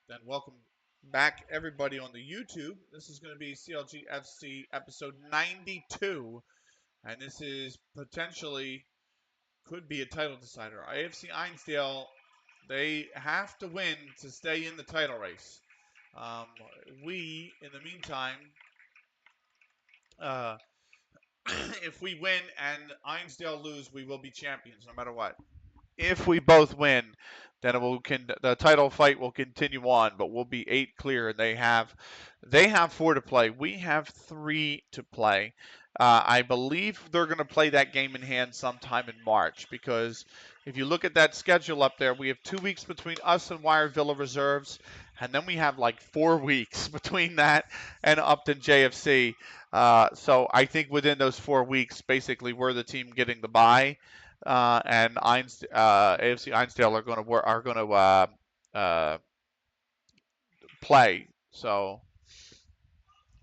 And welcome back, everybody, on the YouTube. This is going to be CLG FC episode 92, and this is potentially could be a title decider. AFC Einsdale, they have to win to stay in the title race. Um, we, in the meantime, uh, if we win and Einsdale lose, we will be champions no matter what. If we both win, then the title fight will continue on, but we'll be 8 clear, and they have 4 to play. We have 3 to play. I believe they're going to play that game in hand sometime in March because if you look at that schedule up there, we have 2 weeks between us and Wire Villa Reserves, and then we have like 4 weeks between that and Upton JFC. So I think within those 4 weeks, basically, we're the team getting the bye and AFC Einsdale are going to play. So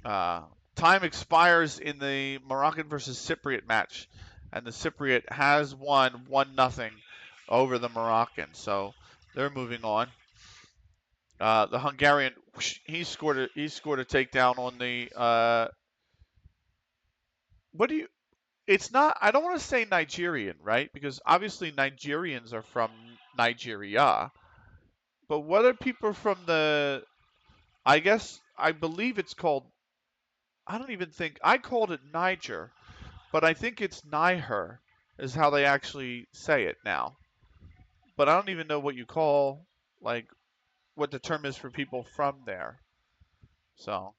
uh, time expires in the Moroccan versus Cypriot match, and the Cypriot has won 1-0 over the Moroccan. So they're moving on. The Hungarian he scored a takedown on the what do you it's not I don't want to say Nigerian, right? Because obviously Nigerians are from Nigeria. But what are people from I guess, I believe it's called, I don't even think, I called it Niger, but I think it's Niger is how they actually say it now. But I don't even know what you call, like, what the term is for people from there. So,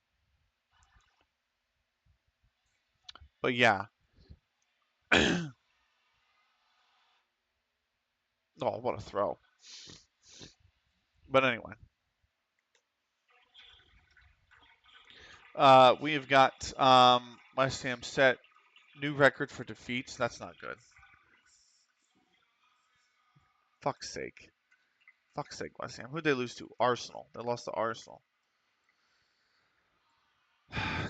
but yeah. Oh, what a throw. But anyway, we have got West Ham set new record for defeats. That's not good. Fuck's sake. Fuck's sake, West Ham. Who'd they lose to? Arsenal. They lost to Arsenal.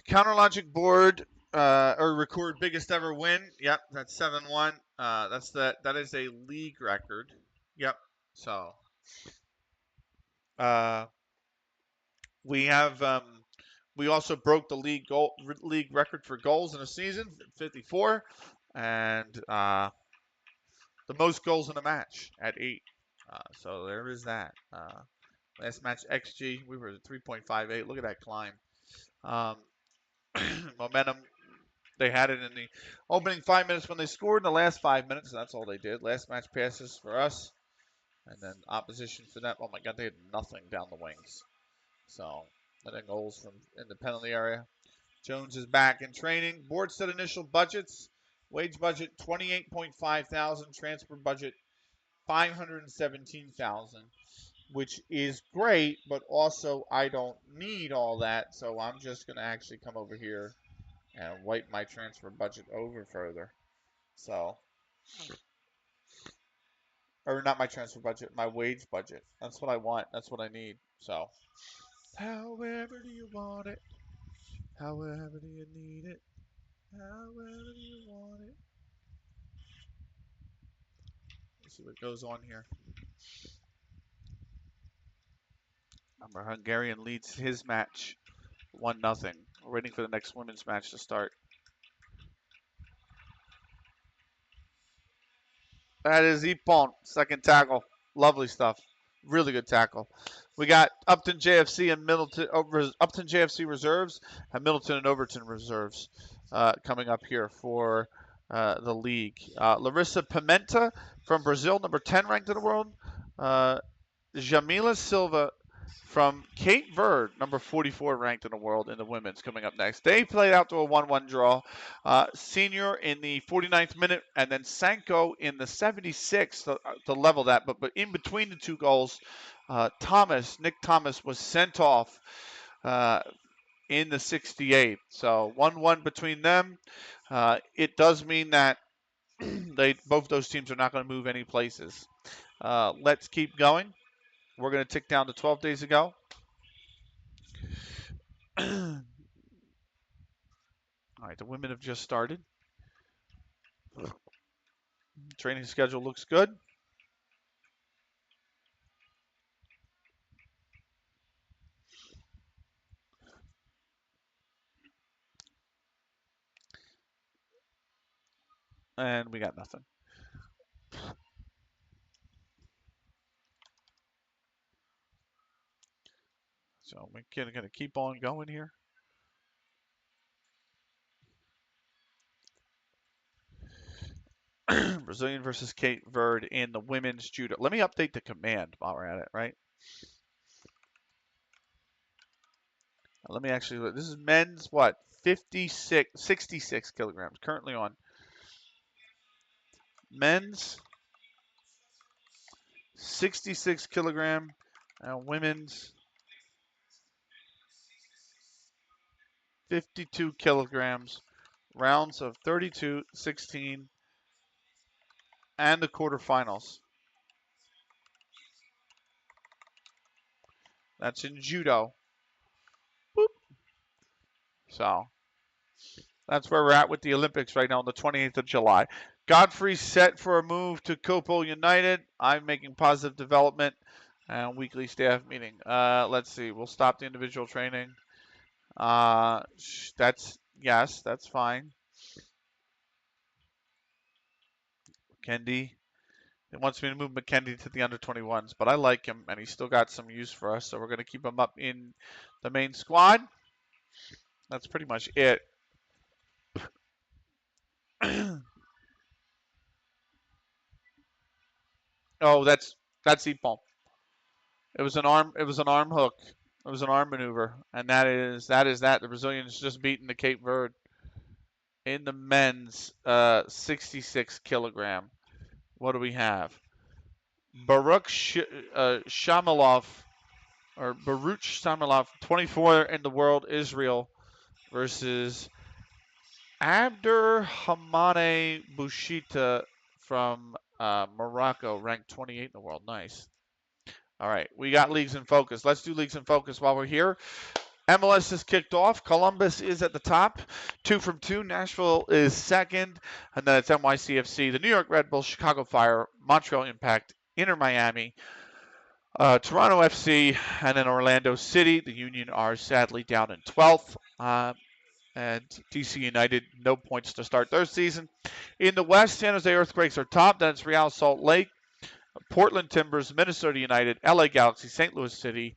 Counter Logic board or record biggest ever win. Yep, that's 7-1. That is a league record. Yep. So uh, we have we also broke the league record for goals in a season, 54, and the most goals in a match at 8. So there is that. Last match XG we were at 3.58. Look at that climb. Um, momentum. They had it in the opening 5 minutes when they scored. In the last 5 minutes, that's all they did. Last match passes for us, and then opposition for them. Oh my God, they had nothing down the wings. So, letting goals from in the penalty area. Jones is back in training. Board set initial budgets. Wage budget 28.5 thousand. Transfer budget 517,000, which is great, but also I don't need all that, so I'm just gonna actually come over here and wipe my transfer budget over further. So, or not my transfer budget, my wage budget. That's what I want. That's what I need. So, however do you want it? However do you need it? However do you want it? Let's see what goes on here. Remember, Hungarian leads his match 1-0. We're waiting for the next women's match to start. That is Ipon, second tackle. Lovely stuff. Really good tackle. We got Upton JFC and Upton JFC reserves and Middleton and Overton reserves coming up here for the league. Larissa Pimenta from Brazil, number 10 ranked in the world. Jamila Silva from Cape Verde, number 44 ranked in the world in the women's, coming up next. They played out to a 1-1 draw. Senior in the 49th minute, and then Sanko in the 76th to level that. But in between the two goals, Nick Thomas was sent off in the 68th. So 1-1 between them. It does mean that both those teams are not going to move any places. Let's keep going. We're going to tick down to 12 days ago. All right, the women have just started. Training schedule looks good. And we got nothing. So we're going to keep on going here. Brazilian versus Cape Verde in the women's judo. Let me update the command while we're at it, right? Let me actually, this is men's what? 66 kilograms. Currently on men's 66 kilogram and women's 52 kilograms. Rounds of 32, 16, and the quarterfinals. That's in judo. Boop. So that's where we're at with the Olympics right now on the 28th of July. Godfrey's set for a move to Copo United. I'm making positive development. Weekly staff meeting. Let's see. We'll stop the individual training. Yes, that's fine. Kendi. He wants me to move McKendy to the under 21s, but I like him, and he's still got some use for us, so we're going to keep him up in the main squad. That's pretty much it. Oh, that's Ipon. It was an arm. It was an arm hook. It was an arm maneuver, and that is that. The Brazilians just beaten the Cape Verde in the men's 66 kilogram. What do we have? Baruch Shamalov, or Baruch Shamalov, 24 in the world, Israel, versus Abderrahmane Bouchita from Morocco, ranked 28 in the world. Nice. All right, we got leagues in focus. Let's do leagues in focus while we're here. MLS has kicked off. Columbus is at the top, 2 from 2. Nashville is second, and then it's NYCFC, the New York Red Bulls, Chicago Fire, Montreal Impact, Inter Miami, Toronto FC, and then Orlando City. The Union are sadly down in 12th. And DC United, no points to start their season. In the West, San Jose Earthquakes are top. Then it's Real Salt Lake, Portland Timbers, Minnesota United, LA Galaxy, St. Louis City,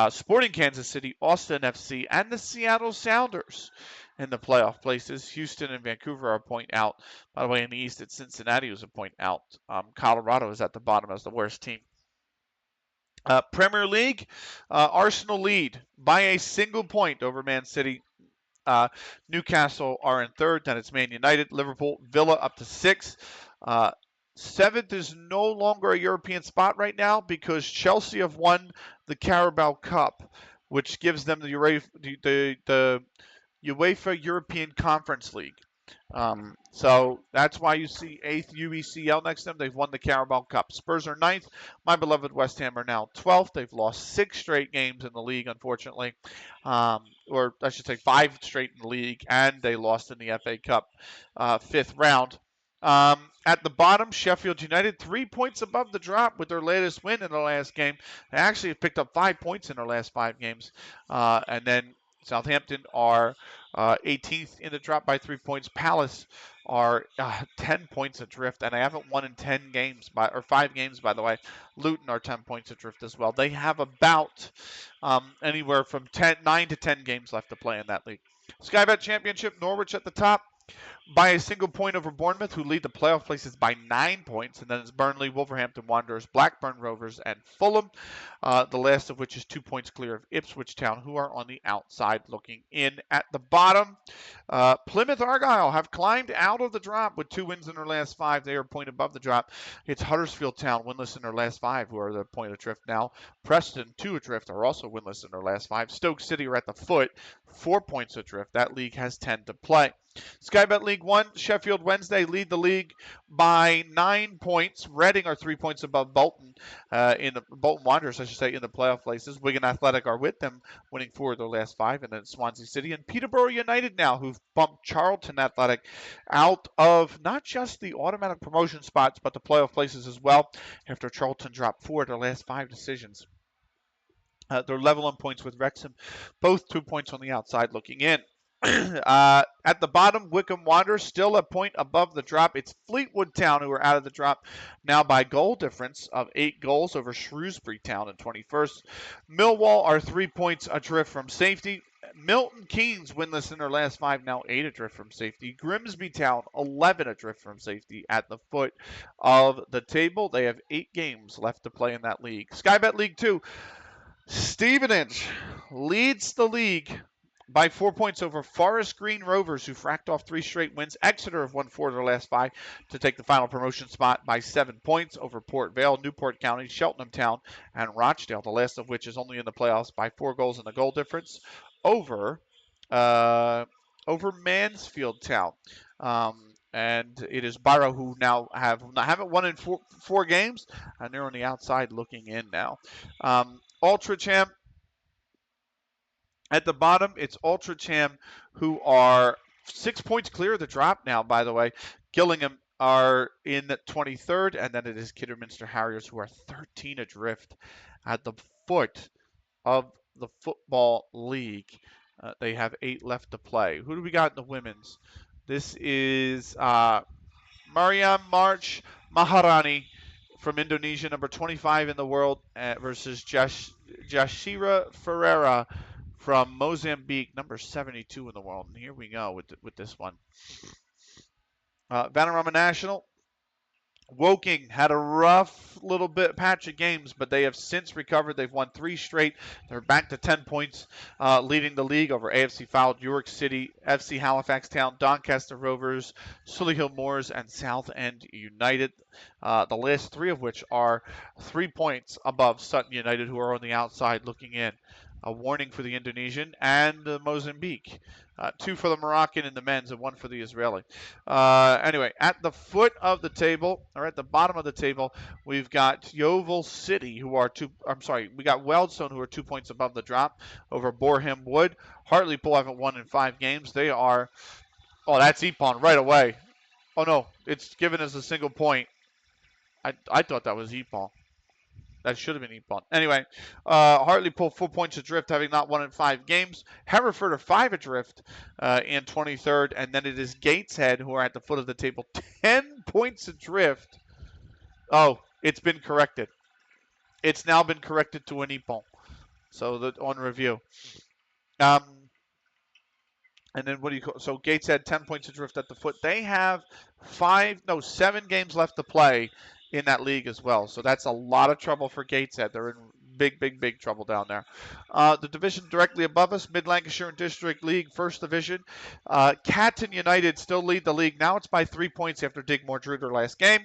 Sporting Kansas City, Austin FC, and the Seattle Sounders in the playoff places. Houston and Vancouver are a point out. By the way, in the East, it's Cincinnati who's a point out. Colorado is at the bottom as the worst team. Premier League, Arsenal lead by a single point over Man City. Newcastle are in third. Then it's Man United, Liverpool, Villa up to 6th. 7th is no longer a European spot right now because Chelsea have won the Carabao Cup, which gives them the UEFA European Conference League. So that's why you see 8th UECL next to them. They've won the Carabao Cup. Spurs are 9th. My beloved West Ham are now 12th. They've lost 6 straight games in the league, unfortunately. Or I should say 5 straight in the league, and they lost in the FA Cup 5th round. At the bottom, Sheffield United, 3 points above the drop with their latest win in the last game. They actually have picked up 5 points in their last 5 games. And then Southampton are 18th in the drop by 3 points. Palace are 10 points adrift, and they haven't won in 10 games, or 5 games, by the way. Luton are 10 points adrift as well. They have about anywhere from 9 to 10 games left to play in that league. Sky Bet Championship, Norwich at the top by a single point over Bournemouth, who lead the playoff places by 9 points. And then it's Burnley, Wolverhampton Wanderers, Blackburn Rovers, and Fulham, the last of which is 2 points clear of Ipswich Town, who are on the outside looking in. At the bottom, Plymouth Argyle have climbed out of the drop with 2 wins in their last 5. They are a point above the drop. It's Huddersfield Town, winless in their last 5, who are the point adrift now. Preston, 2 adrift, are also winless in their last 5. Stoke City are at the foot, 4 points adrift. That league has 10 to play. Sky Bet League 1, Sheffield Wednesday lead the league by 9 points. Reading are 3 points above Bolton, in the Bolton Wanderers, I should say, in the playoff places. Wigan Athletic are with them, winning 4 of their last 5, and then Swansea City and Peterborough United now, who've bumped Charlton Athletic out of not just the automatic promotion spots, but the playoff places as well, after Charlton dropped 4 of their last 5 decisions. They're level on points with Wrexham, both 2 points on the outside looking in. At the bottom, Wickham Wanderers still a point above the drop. It's Fleetwood Town who are out of the drop now by goal difference of 8 goals over Shrewsbury Town in 21st. Millwall are 3 points adrift from safety. Milton Keynes winless in their last 5, now 8 adrift from safety. Grimsby Town 11 adrift from safety at the foot of the table. They have 8 games left to play in that league. Skybet League 2, Stevenage leads the league by 4 points over Forest Green Rovers, who fracked off 3 straight wins. Exeter have won 4 of their last 5 to take the final promotion spot by 7 points over Port Vale, Newport County, Cheltenham Town, and Rochdale, the last of which is only in the playoffs by 4 goals in the goal difference over Mansfield Town. And it is Barrow who now haven't won in four games, and they're on the outside looking in now. Altrincham at the bottom, it's Altrincham who are 6 points clear of the drop now, by the way. Gillingham are in 23rd, and then it is Kidderminster Harriers who are 13 adrift at the foot of the Football League. They have 8 left to play. Who do we got in the women's? This is Mariam March Maharani from Indonesia, number 25 in the world, versus Jashira Ferreira from Mozambique, number 72 in the world. And here we go with this one. Vanarama National. Woking had a rough little patch of games, but they have since recovered. They've won 3 straight. They're back to 10 points, leading the league over AFC Fouled, York City, FC Halifax Town, Doncaster Rovers, Solihull Moors, and Southend United. The last 3 of which are 3 points above Sutton United, who are on the outside looking in. A warning for the Indonesian and Mozambique. 2 for the Moroccan in the men's and 1 for the Israeli. Anyway, at the foot of the table, or at the bottom of the table, we've got Yeovil City, who are we got Wealdstone, who are 2 points above the drop over Boreham Wood. Hartlepool haven't won in 5 games. They are, that's Epon right away. Oh no, it's given as a single point. I thought that was Epon. That should have been Epon. Anyway, Hartlepool 4 points adrift, having not won in 5 games. Hereford are 5 adrift in 23rd, and then it is Gateshead who are at the foot of the table, 10 points adrift. Oh, it's been corrected. It's now been corrected to an Epon. So on review. And then so Gateshead 10 points adrift at the foot. They have 7 games left to play in that league as well. So that's a lot of trouble for Gateshead. They're in big trouble down there. The division directly above us, Mid Lancashire District League, First Division. Catton United still lead the league. Now it's by 3 points after Digmore drew their last game.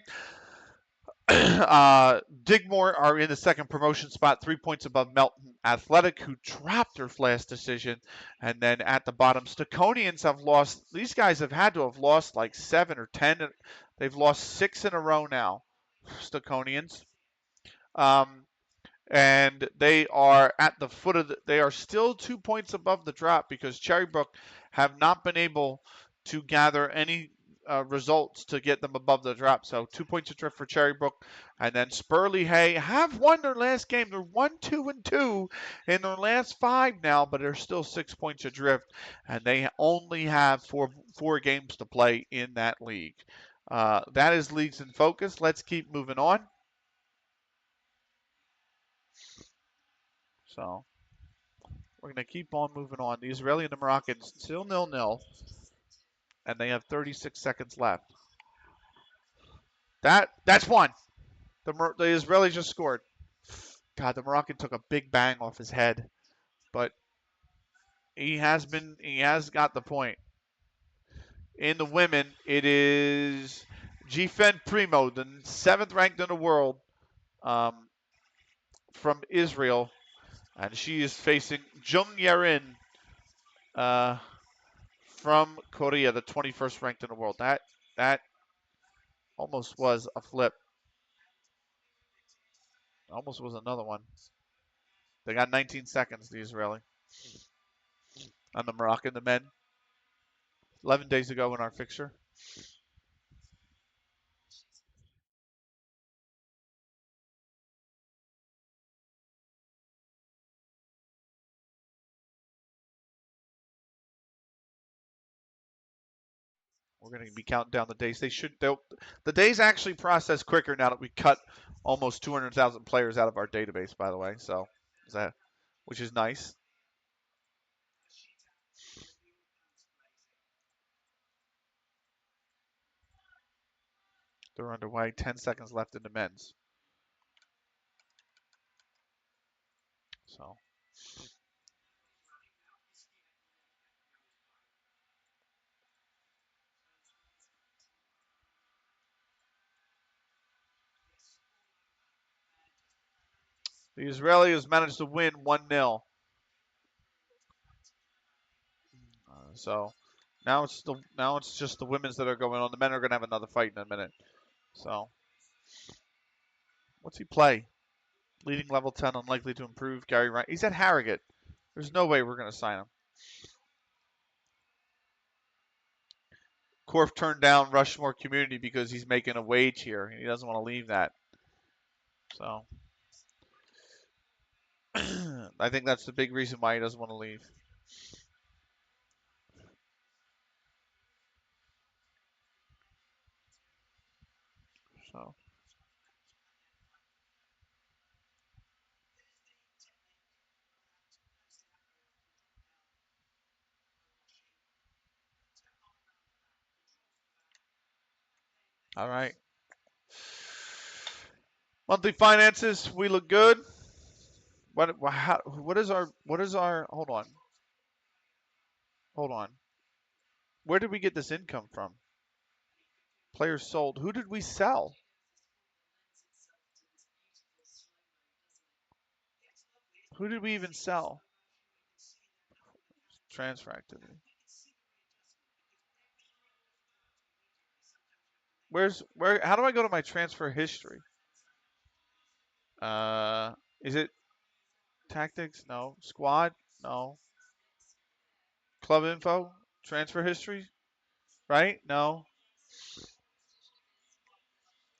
Digmore are in the second promotion spot, 3 points above Melton Athletic, who dropped their last decision. And then at the bottom, Staconians have lost. These guys have had to have lost like 7 or 10. They've lost 6 in a row now, Staconians. And they are at the foot of they are still 2 points above the drop because Cherrybrook have not been able to gather any results to get them above the drop. So 2 points adrift for Cherrybrook. And then Spurley Hay have won their last game. They're 1-2-2 in their last 5 now, but they're still 6 points adrift. And they only have four games to play in that league. That is Leagues in Focus. Let's keep moving on. So we're going to keep on moving on. The Israeli and the Moroccans still 0-0, and they have 36 seconds left. That's one. The Israeli just scored. God, the Moroccan took a big bang off his head, but he has got the point. In the women, it is Jifen Primo, the 7th ranked in the world, from Israel, and she is facing Jung Yarin from Korea, the 21st ranked in the world. That almost was a flip. Almost was another one. They got 19 seconds, the Israeli. On the Moroccan, the men. 11 days ago in our fixture. We're going to be counting down the days. The days actually process quicker now that we cut almost 200,000 players out of our database, by the way. So, which is nice. They're underway. 10 seconds left in the men's. So. The Israelis managed to win 1-0. So now it's just the women's that are going on. The men are going to have another fight in a minute. So what's he play? Leading level 10, unlikely to improve. Gary Ryan. He's at Harrogate. There's no way we're going to sign him. Corf turned down Rushmore Community because he's making a wage here. He doesn't want to leave that. So I think that's the big reason why he doesn't want to leave. So. All right. Monthly finances, we look good. What is our hold on. Where did we get this income from? Players sold. Who did we sell? Who did we even sell? Transfer activity. How do I go to my transfer history? Is it tactics? No. Squad? No. Club info? Transfer history? Right? No.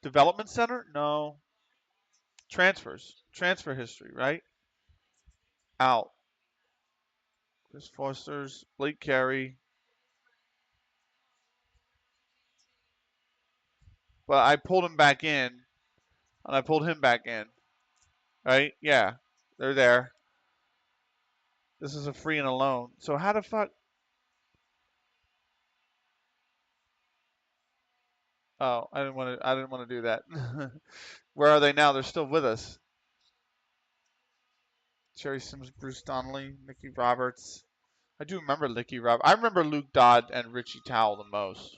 Development center? No. Transfers. Transfer history, right? Out. Chris Foster's, Blake Carey. But I pulled him back in, and I pulled him back in. Right? Yeah. They're there. This is a free and a loan. So how the fuck? Oh, I didn't want to do that. Where are they now? They're still with us. Cherry Sims, Bruce Donnelly, Mickey Roberts. I do remember Mickey Roberts. I remember Luke Dodd and Richie Towell the most.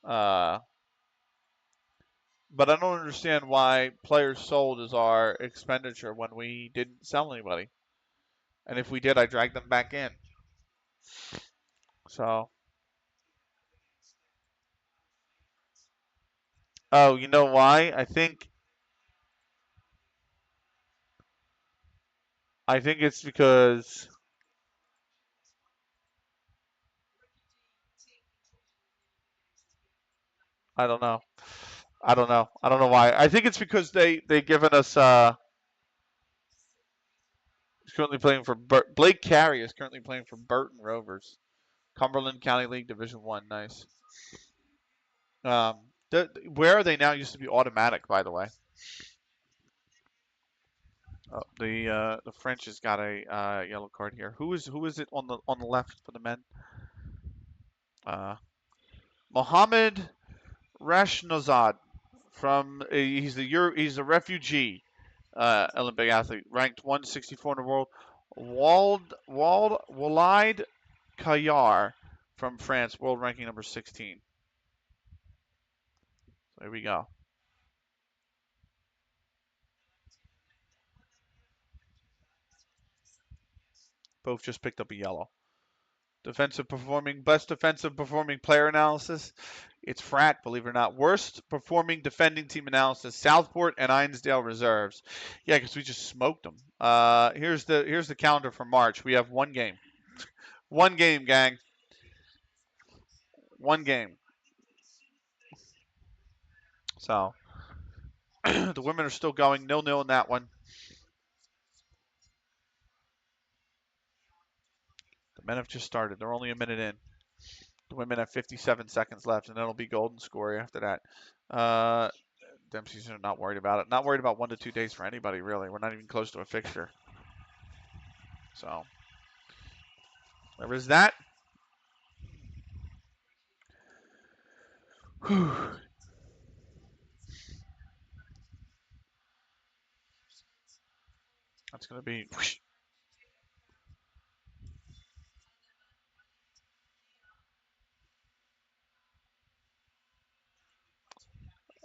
Uh, but I don't understand why players sold is our expenditure when we didn't sell anybody. And if we did, I dragged them back in. So, oh, you know why? I think it's because I don't know. I don't know. I don't know why. I think it's because they given us he's currently playing for Blake Carey is currently playing for Burton Rovers, Cumberland County League Division 1. Nice. Um, where are they now? Used to be automatic, by the way. Oh, the French has got a yellow card here. Who is it on the left for the men? Mohamed Rashnozad from he's a refugee Olympic athlete, ranked 164 in the world. Walid Kayar from France, world ranking number 16. There we go. Both just picked up a yellow. Best defensive performing player analysis. It's Frat, believe it or not. Worst performing defending team analysis. Southport and Einsdale reserves. Yeah, because we just smoked them. Here's the calendar for March. We have one game. One game, gang. One game. So the women are still going 0-0 in that one. The men have just started. They're only a minute in. The women have 57 seconds left, and then it'll be golden score after that. Dempsey's not worried about it. Not worried about 1 to 2 days for anybody, really. We're not even close to a fixture. So there is that. Whew. That's going to be whoosh.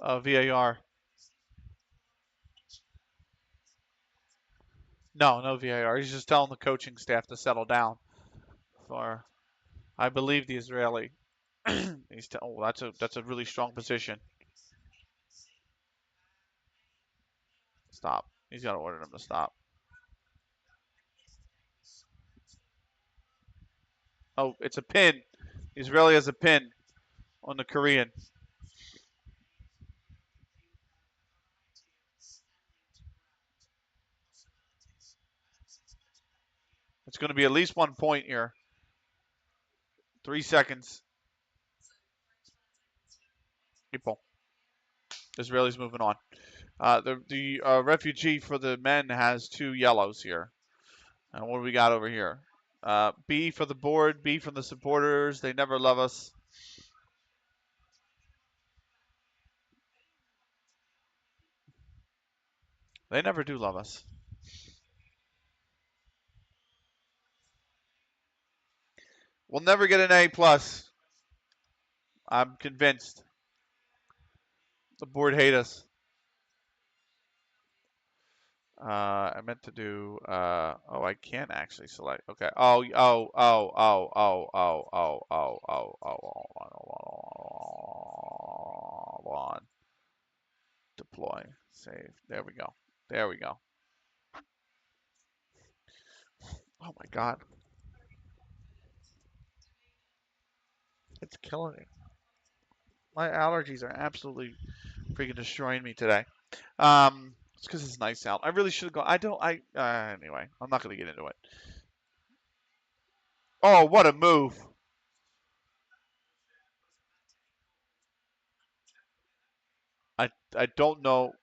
VAR. No VAR. He's just telling the coaching staff to settle down. For, I believe, the Israeli. That's a really strong position. Stop. He's got to order them to stop. Oh, it's a pin. Israeli has a pin on the Korean. It's going to be at least 1 point here. 3 seconds. People. Israeli's moving on. The refugee for the men has 2 yellows here. And what do we got over here? B for the board, B from the supporters. They never love us. They never do love us. We'll never get an A+. I'm convinced. The board hate us. I meant to do, oh, I can't actually select. Okay. Oh, hold on. Deploy. Save. There we go. There we go. Oh my God. It's killing me. My allergies are absolutely freaking destroying me today. It's because it's nice out. I really should have gone. Anyway, I'm not going to get into it. Oh, what a move. I don't know.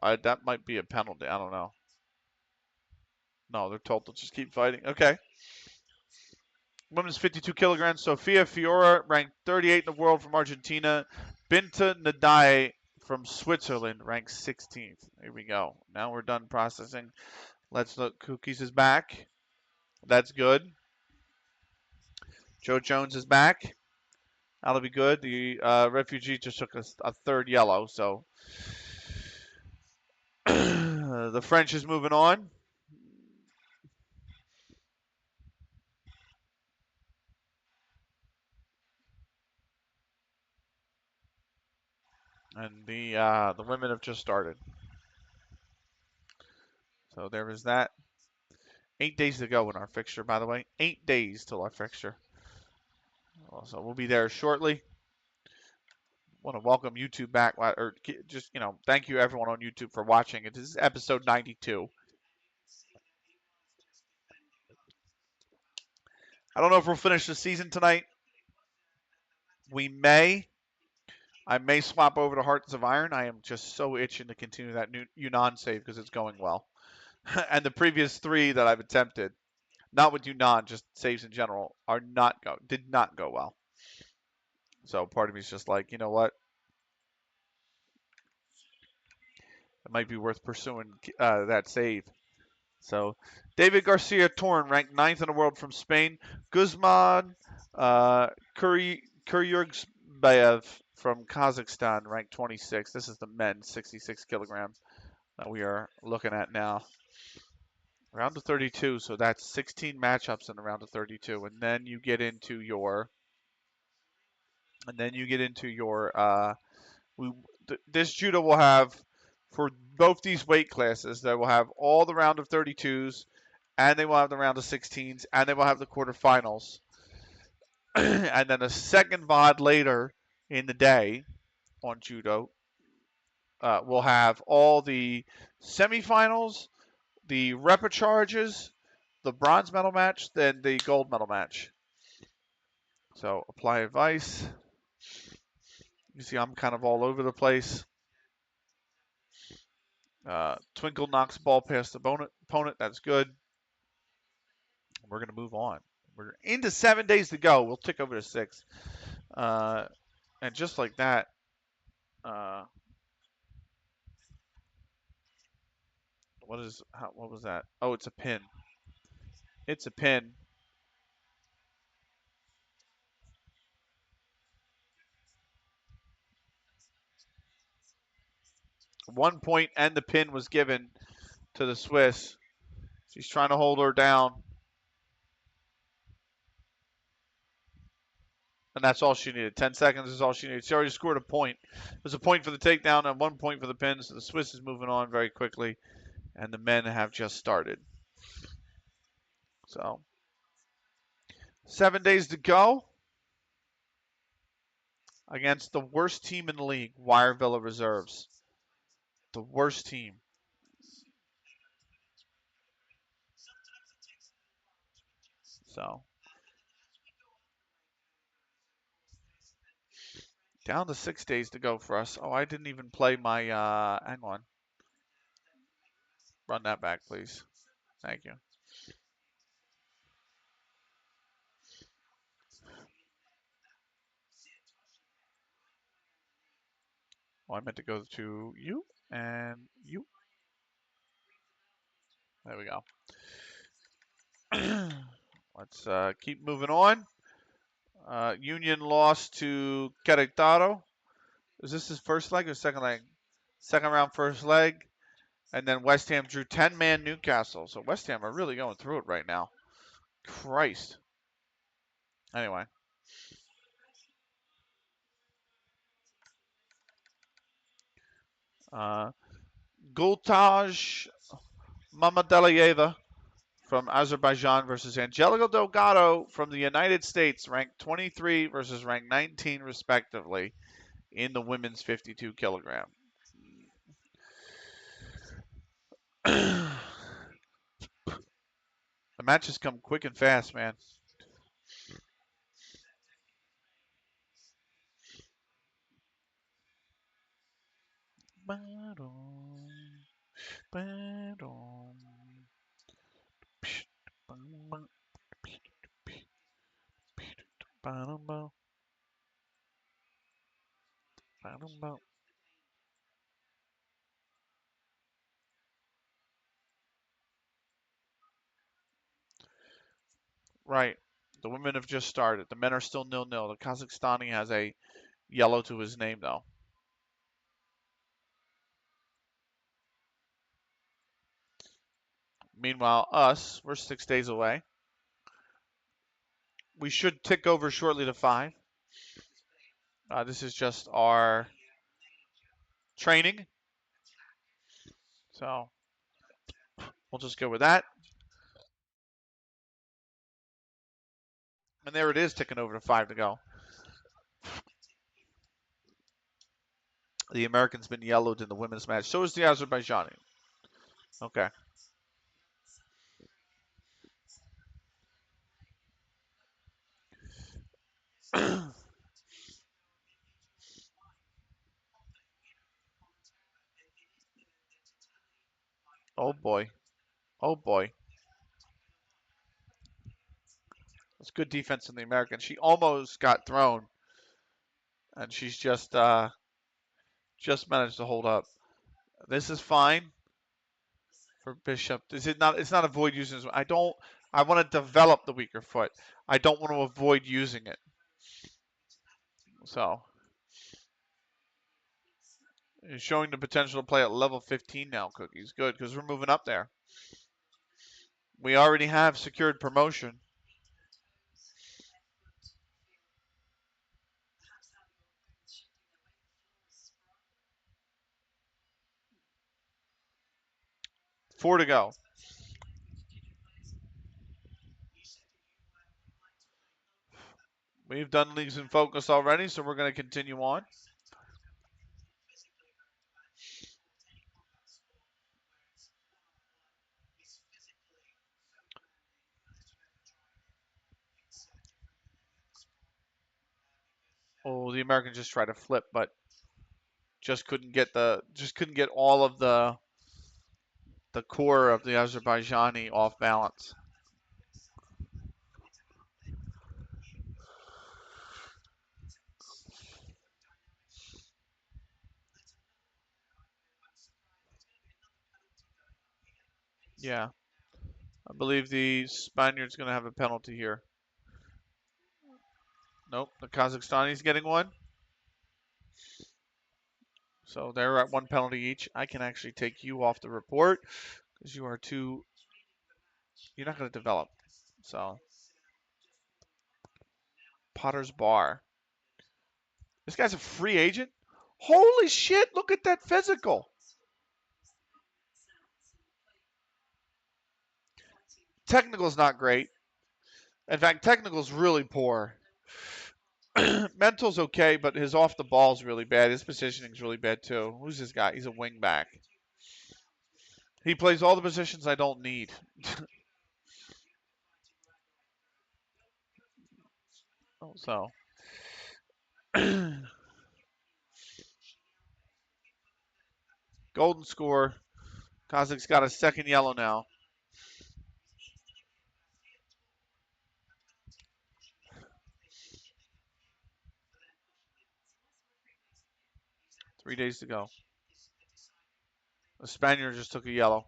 That might be a penalty. I don't know. No, they're told to just keep fighting. Okay. Women's 52 kilograms. Sofia Fiora, ranked 38 in the world from Argentina. Binta Nadai from Switzerland, ranked 16th. Here we go. Now we're done processing. Let's look. Cookies is back. That's good. Joe Jones is back. That'll be good. The refugee just took a 3rd yellow, so the French is moving on. And the women have just started. So there is that. 8 days to go in our fixture, by the way. 8 days till our fixture. So we'll be there shortly. Want to welcome YouTube back, or just, thank you everyone on YouTube for watching. This is episode 92. I don't know if we'll finish the season tonight. We may. I may swap over to Hearts of Iron. I am just so itching to continue that new Yunnan save because it's going well. And the previous 3 that I've attempted, not with Yunnan, just saves in general, did not go well. So part of me is just like, you know what? It might be worth pursuing that save. So David Garcia Torn, ranked 9th in the world from Spain. Guzman Kuryurgbayev from Kazakhstan, ranked 26. This is the men, 66 kilograms that we are looking at now. Round of 32, so that's 16 matchups in the round of 32, and then you get into your, this judo will have, for both these weight classes, they will have all the round of 32s, and they will have the round of 16s, and they will have the quarterfinals. And then a second VOD later in the day on judo will have all the semifinals, the repecharges, the bronze medal match, then the gold medal match. So apply advice. You see I'm kind of all over the place. Twinkle knocks ball past the opponent. That's good. We're going to move on. We're into 7 days to go. We'll tick over to 6. And just like that, what was that? Oh, it's a pin. It's a pin. One point and the pin was given to the Swiss. She's trying to hold her down. And that's all she needed. 10 seconds is all she needed. She already scored a point. There's a point for the takedown and 1 point for the pin. So the Swiss is moving on very quickly. And the men have just started. So 7 days to go against the worst team in the league, Wire Villa Reserves. The worst team. So down to 6 days to go for us. Oh, I didn't even play my, hang on. Run that back, please. Thank you. Oh, I meant to go to you and you. There we go. Let's keep moving on. Union lost to Querétaro. Is this his first leg or second leg? Second round, first leg. And then West Ham drew 10-man Newcastle. So West Ham are really going through it right now. Christ. Anyway. Gultaj Mamadaliyeva from Azerbaijan versus Angelica Delgado from the United States, ranked 23 versus ranked 19 respectively in the women's 52 kilogram. The matches come quick and fast, man. Right. The women have just started. The men are still 0-0. The Kazakhstani has a yellow to his name, though. Meanwhile, we're 6 days away. We should tick over shortly to 5. This is just our training. So we'll just go with that. And there it is, ticking over to 5 to go. The American's been yellowed in the women's match. So is the Azerbaijani. Okay. Oh boy. Oh boy. It's good defense in the American. She almost got thrown. And she's just managed to hold up. This is fine for Bishop. Is it not? It's not avoid using this. I want to develop the weaker foot. I don't want to avoid using it. So he's showing the potential to play at level 15 now, Cookies. Good, because we're moving up there. We already have secured promotion. Four to go. We've done leagues in focus already, so we're going to continue on. Oh, the Americans just tried to flip, but just couldn't get all of the core of the Azerbaijani off balance. Yeah, I believe the Spaniard's going to have a penalty here. Nope, the Kazakhstani's getting one. So they're at one penalty each. I can actually take you off the report because you're not going to develop. So Potter's Bar. This guy's a free agent. Holy shit! Look at that physical. Technical's not great. In fact, technical's really poor. Mental's okay, but his off the ball's really bad. His positioning's really bad too. Who's this guy? He's a wing back. He plays all the positions I don't need. So golden score. Kazakh's got a second yellow now. Three days to go. The Spaniard just took a yellow.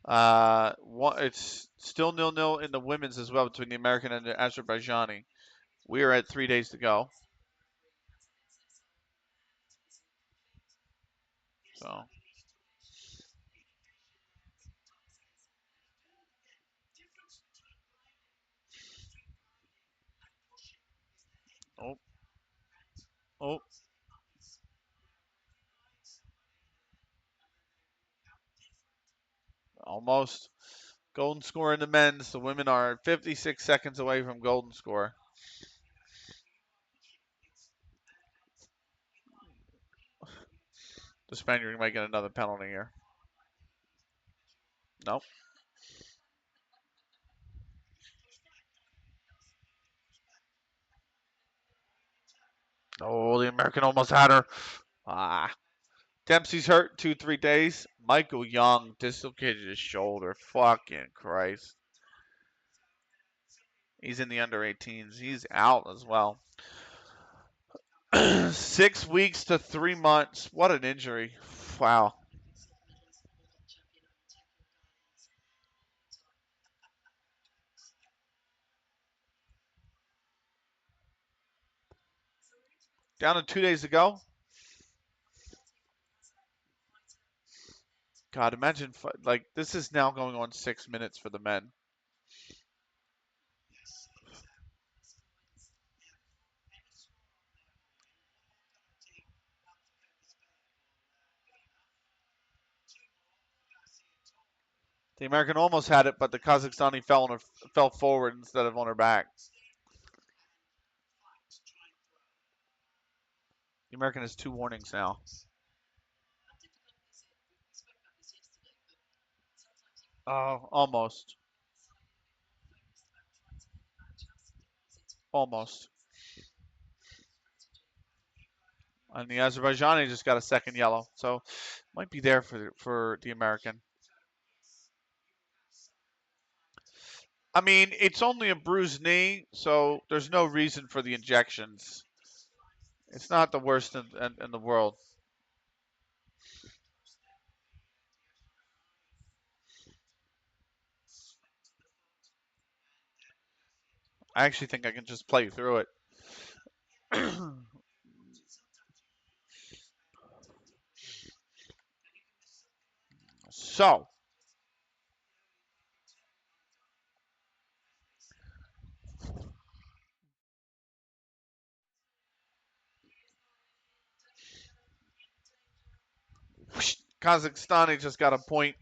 It's still 0-0 in the women's as well between the American and the Azerbaijani. We are at 3 days to go. So oh oh almost. Golden score in the men's. The women are 56 seconds away from golden score. The Spaniard might get another penalty here. Nope. Oh, the American almost had her. Ah. Dempsey's hurt 2-3 days. Michael Young dislocated his shoulder. Fucking Christ. He's in the under 18s. He's out as well. 6 weeks to 3 months. What an injury. Wow. Down to 2 days to go. God, imagine, like, this is now going on 6 minutes for the men. The American almost had it, but the Kazakhstani fell forward instead of on her back. The American has 2 warnings now. Oh, almost. Almost. And the Azerbaijani just got a second yellow, so might be there for the American. I mean, it's only a bruised knee, so there's no reason for the injections. It's not the worst in the world. I actually think I can just play through it. So, Kazakhstani just got a point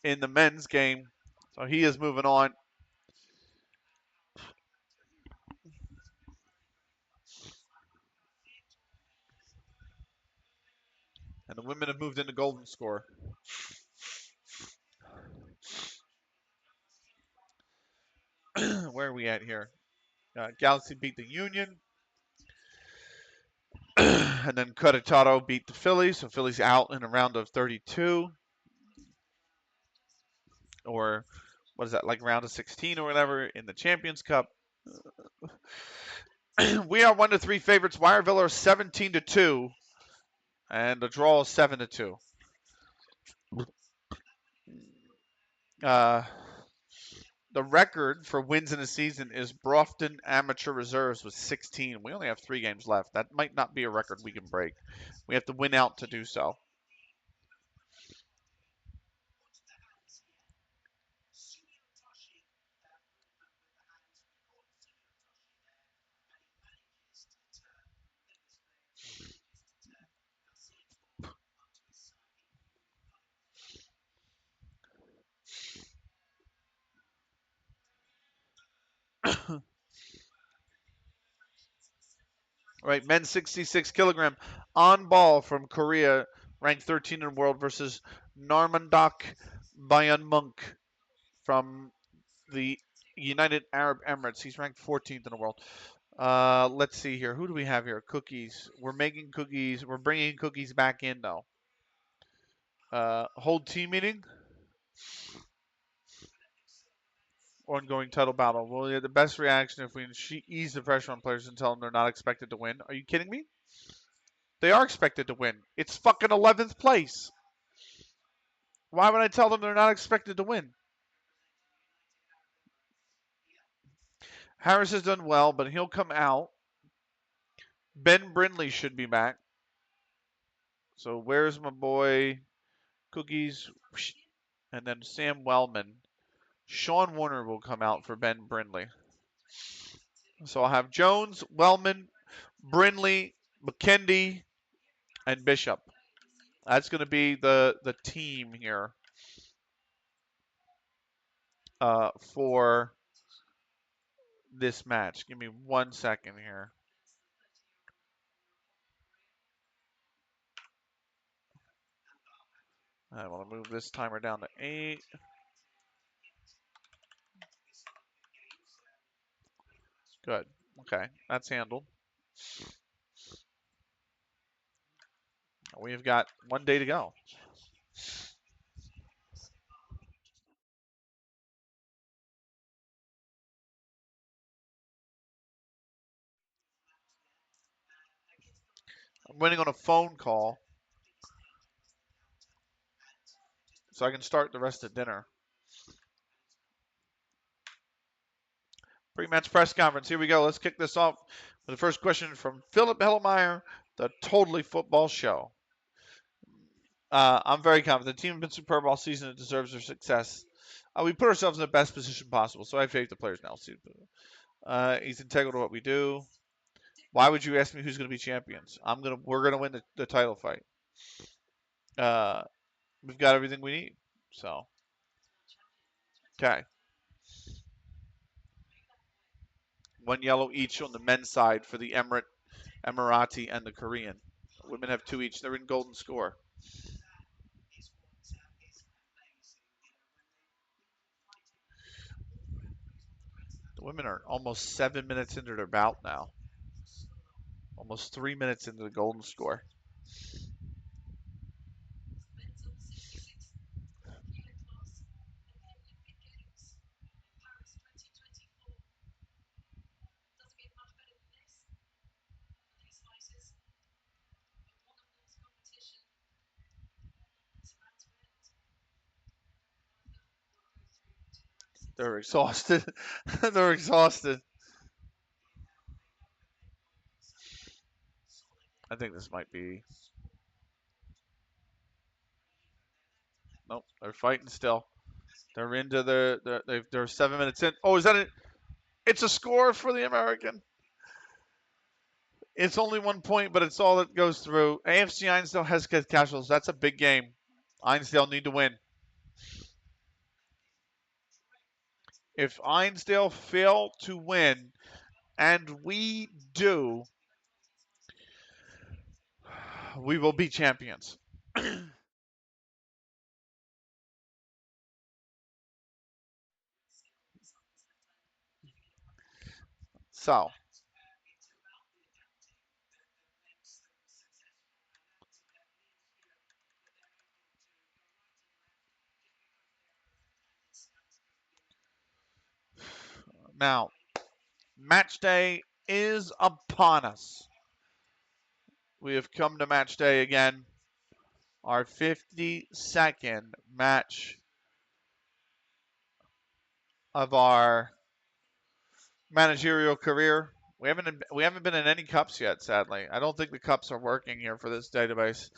in the men's game, so he is moving on. And the women have moved into golden score. Where are we at here? Galaxy beat the Union. And then Curacao beat the Phillies, so Phillies out in a round of 32, or what is that, like round of 16 or whatever in the Champions Cup. We are 1-3 favorites. Wireville are 17-2, and the draw is 7-2. The record for wins in a season is Brofton Amateur Reserves with 16. We only have 3 games left. That might not be a record we can break. We have to win out to do so. Right, men's 66 kilogram on ball from Korea, ranked 13 in the world versus Narmandak Bayanmunk from the United Arab Emirates. He's ranked 14th in the world. Let's see here. Who do we have here? Cookies. We're making cookies. We're bringing cookies back in though. Hold team meeting. Ongoing title battle. Well, yeah, the best reaction if we ease the pressure on players and tell them they're not expected to win. Are you kidding me? They are expected to win. It's fucking 11th place. Why would I tell them they're not expected to win? Harris has done well, but he'll come out. Ben Brindley should be back. So where's my boy Cookies? And then Sam Wellman. Sean Warner will come out for Ben Brindley. So I'll have Jones, Wellman, Brindley, McKendy, and Bishop. That's going to be the team here for this match. Give me 1 second here. I want to move this timer down to 8. Good. Okay, that's handled. We've got 1 day to go. I'm waiting on a phone call so I can start the rest of dinner. Pre-match press conference. Here we go. Let's kick this off with the first question from Philip Hellemeyer, the Totally Football Show. I'm very confident. The team has been superb all season and deserves their success. We put ourselves in the best position possible, so I have faith in the players now. He's integral to what we do. Why would you ask me who's going to be champions? We're gonna win the title fight. We've got everything we need. So, okay. 1 yellow each on the men's side for the Emirati and the Korean. Women have 2 each. They're in golden score. The women are almost 7 minutes into their bout now. Almost 3 minutes into the golden score. They're exhausted. They're exhausted. I think this might be. Nope, they're fighting still. They're into they're 7 minutes in. Oh, is that it? It's a score for the American. It's only 1 point, but it's all that goes through. AFC Einsdale has casuals. That's a big game. Einsdale need to win. If Einsdale fail to win, and we do, we will be champions. So, Now, match day is upon us. We have come to match day again. Our 52nd match of our managerial career. We haven't been in any cups yet, sadly. I don't think the cups are working here for this database.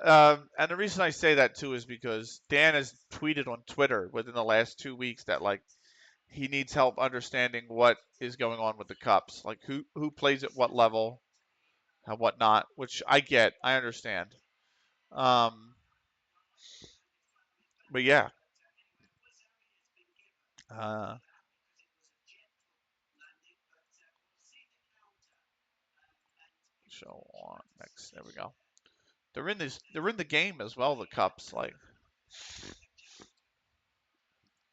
And the reason I say that too is because Dan has tweeted on Twitter within the last 2 weeks that like he needs help understanding what is going on with the cups, like who plays at what level and whatnot, which I get, I understand. Um, but yeah, uh, show on next. There we go. They're in this. They're in the game as well. The cups. Like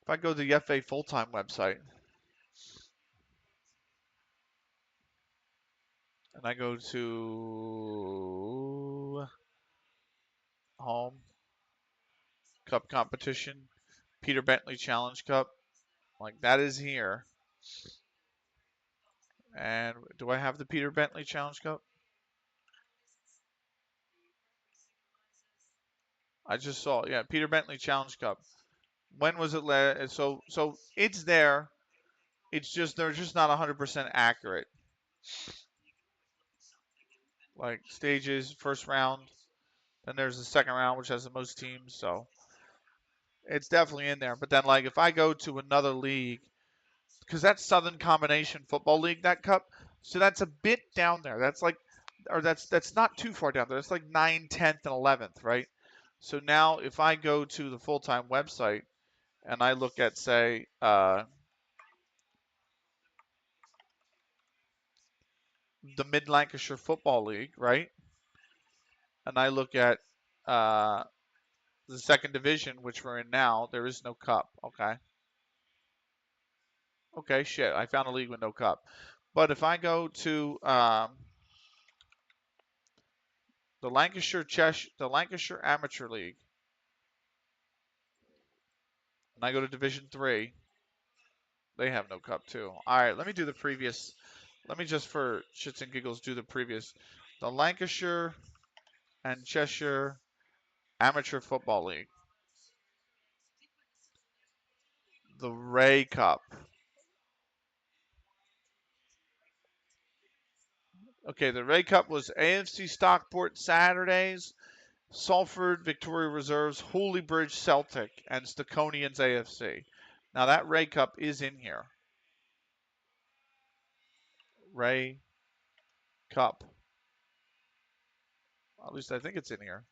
if I go to the FA full time website and I go to home cup competition, Peter Bentley Challenge Cup, like that is here. And do I have the Peter Bentley Challenge Cup? I just saw, yeah, Peter Bentley Challenge Cup. When was it? So it's there. It's just they're just not 100% accurate. Like stages, first round, then there's the second round, which has the most teams. So it's definitely in there. But then, like, if I go to another league, because that's Southern Combination Football League, that cup, so that's a bit down there. That's like, or that's not too far down there. It's like 9th, 10th, and 11th, right? So now, if I go to the full-time website and I look at, say, the Mid Lancashire Football League, right? And I look at uh, the second division, which we're in now, there is no cup. Okay. Okay, shit. I found a league with no cup. But if I go to the Lancashire Amateur League, and I go to Division 3, they have no cup too. All right, let me do the previous. Let me just for shits and giggles do the previous. The Lancashire and Cheshire Amateur Football League. The Ray Cup. Okay, the Ray Cup was AFC Stockport Saturdays, Salford Victoria Reserves, Holy Bridge Celtic, and Staconians AFC. Now that Ray Cup is in here. Ray Cup. At least I think it's in here.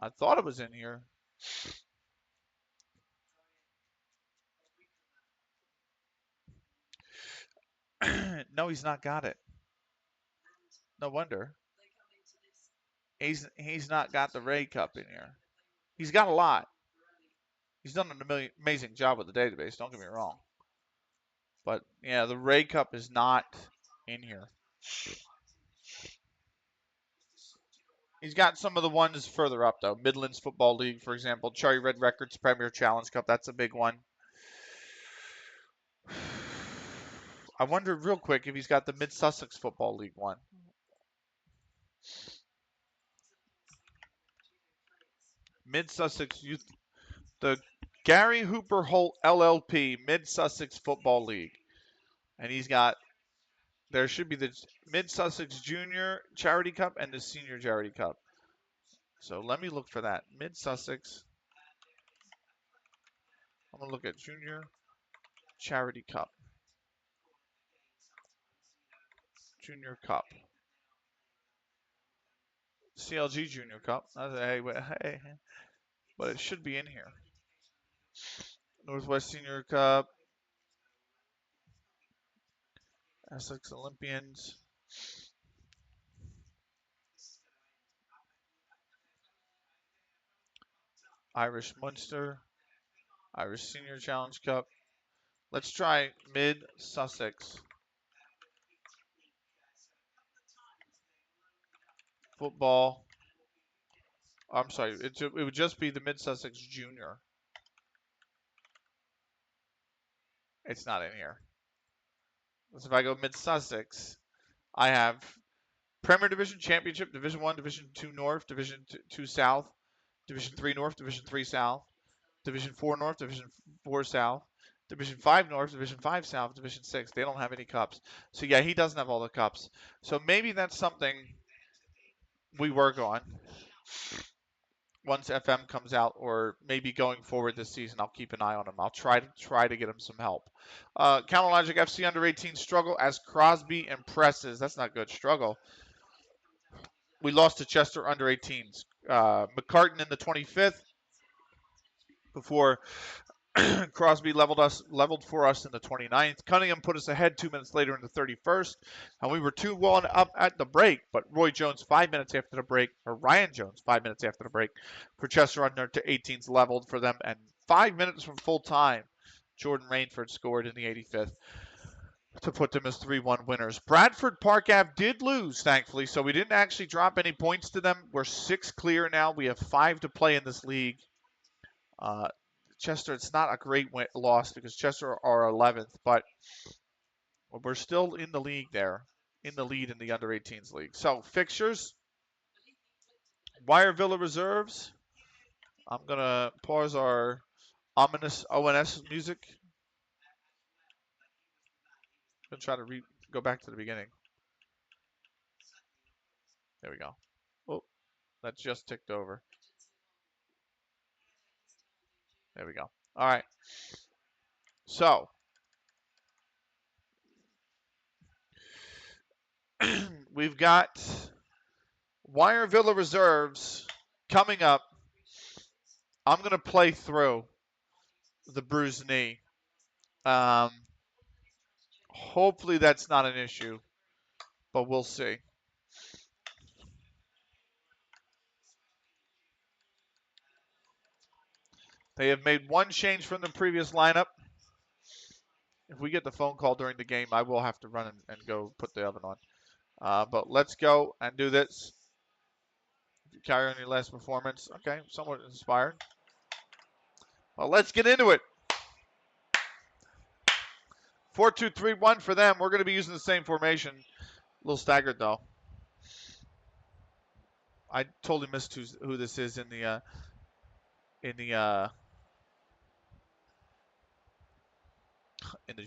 I thought it was in here. No, he's not got it. No wonder. He's not got the Ray Cup in here. He's got a lot. He's done an amazing job with the database. Don't get me wrong. But yeah, the Ray Cup is not in here. He's got some of the ones further up though. Midlands Football League, for example, Cherry Red Records Premier Challenge Cup. That's a big one. I wonder real quick if he's got the Mid Sussex Football League one. Mid Sussex Youth, the Gary Hooper Holt LLP Mid Sussex Football League, and he's got. There should be the Mid Sussex Junior Charity Cup and the Senior Charity Cup. So let me look for that. Mid Sussex. I'm gonna look at Junior Charity Cup. Junior Cup. CLG Junior Cup. Hey, hey, but it should be in here. Northwest Senior Cup. Essex Olympians. Irish Munster. Irish Senior Challenge Cup. Let's try Mid Sussex Football. I'm sorry, it would just be the Mid Sussex Junior. It's not in here. So if I go Mid-Sussex, I have Premier Division, Championship, Division 1, Division 2 North, Division 2 South, Division 3 North, Division 3 South, Division 4 North, Division 4 South, Division 5 North, Division 5 South, Division 6. They don't have any cups. So, yeah, he doesn't have all the cups. So maybe that's something we work on once FM comes out, or maybe going forward this season. I'll keep an eye on him. I'll try to get him some help. Logic FC under 18 struggle as Crosby impresses. That's not good. Struggle. We lost to Chester under 18s. McCartan in the 25th before Crosby leveled for us in the 29th. Cunningham put us ahead 2 minutes later in the 31st, and we were 2-1 up at the break. But Roy Jones 5 minutes after the break, or Ryan Jones 5 minutes after the break, for Chester under to 18s leveled for them, and 5 minutes from full time, Jordan Rainford scored in the 85th to put them as 3-1 winners. Bradford Park Ave did lose, thankfully, so we didn't actually drop any points to them. We're 6 clear now. We have 5 to play in this league. Chester, it's not a great loss because Chester are 11th, but we're still in the league there, in the lead in the under 18s league. So fixtures, Wire Villa reserves. I'm going to pause our ominous ONS music. I'm going to try to go back to the beginning. There we go. Oh, that just ticked over. There we go. All right. So, we've got Wire Villa reserves coming up. I'm going to play through the bruised knee. Hopefully that's not an issue, but we'll see. They have made one change from the previous lineup. If we get the phone call during the game, I will have to run and go put the oven on. But let's go and do this. Carry on your last performance. Okay, somewhat inspired. Well, let's get into it. 4-2-3-1 for them. We're going to be using the same formation. A little staggered, though. I totally missed who this is in the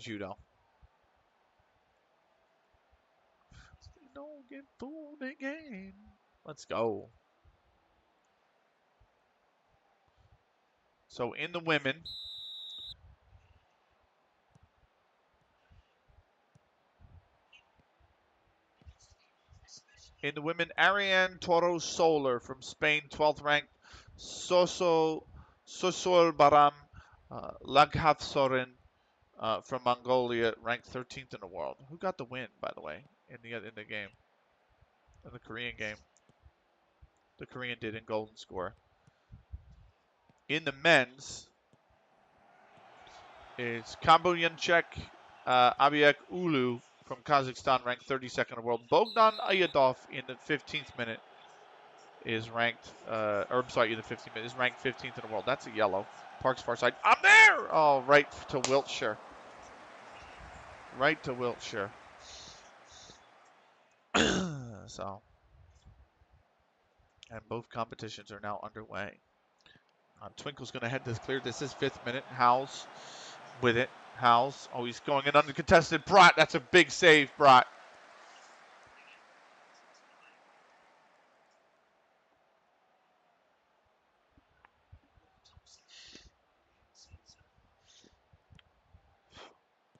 judo. Don't get fooled again. Let's go. So in the women, Ariane Toro Soler from Spain, 12th ranked. Sosol Baram Laghafsorin from Mongolia, ranked 13th in the world. Who got the win, by the way, in the game? In the Korean game. The Korean did in golden score. In the men's, it's Kamboyanchek Abiek Ulu from Kazakhstan, ranked 32nd in the world. Bogdan Ayadov in the 15th minute is ranked, in the 15th minute is ranked 15th in the world. That's a yellow. Park's far side. I'm there! Oh, right to Wiltshire. Right to Wiltshire. So, and both competitions are now underway. Twinkle's going to head this clear. This is 5th minute. Howes with it. Howes. Oh, he's going in uncontested. Brott, that's a big save, Brott.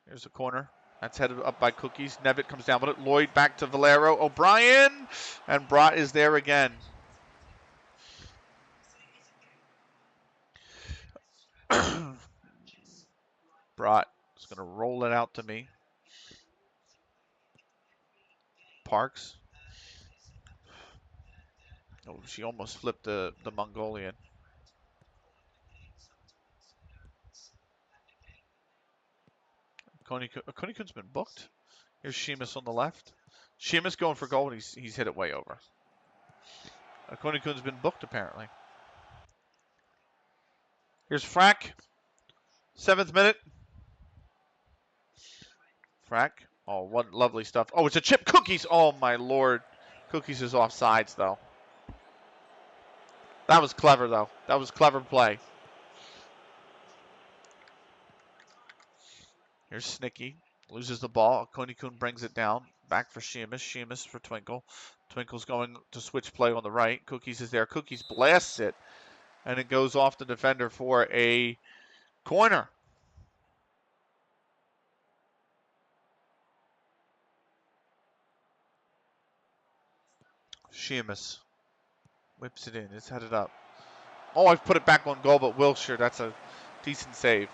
Here's a corner. That's headed up by Cookies. Nevitt comes down with it. Lloyd back to Valero. O'Brien. And Brott is there again. Brott is going to roll it out to me. Parks. Oh, she almost flipped the Mongolian. Konikun's been booked. Here's Sheamus on the left. Sheamus going for goal, and he's hit it way over. Konikun's been booked, apparently. Here's Frack. 7th minute. Frack. Oh, what lovely stuff. Oh, it's a chip. Cookies. Oh, my Lord. Cookies is offsides, though. That was clever, though. That was clever play. Here's Snicky. Loses the ball. Konikun brings it down. Back for Sheamus. Sheamus for Twinkle. Twinkle's going to switch play on the right. Cookies is there. Cookies blasts it. And it goes off the defender for a corner. Sheamus whips it in. It's headed up. Oh, I've put it back on goal, but Wilshire, that's a decent save.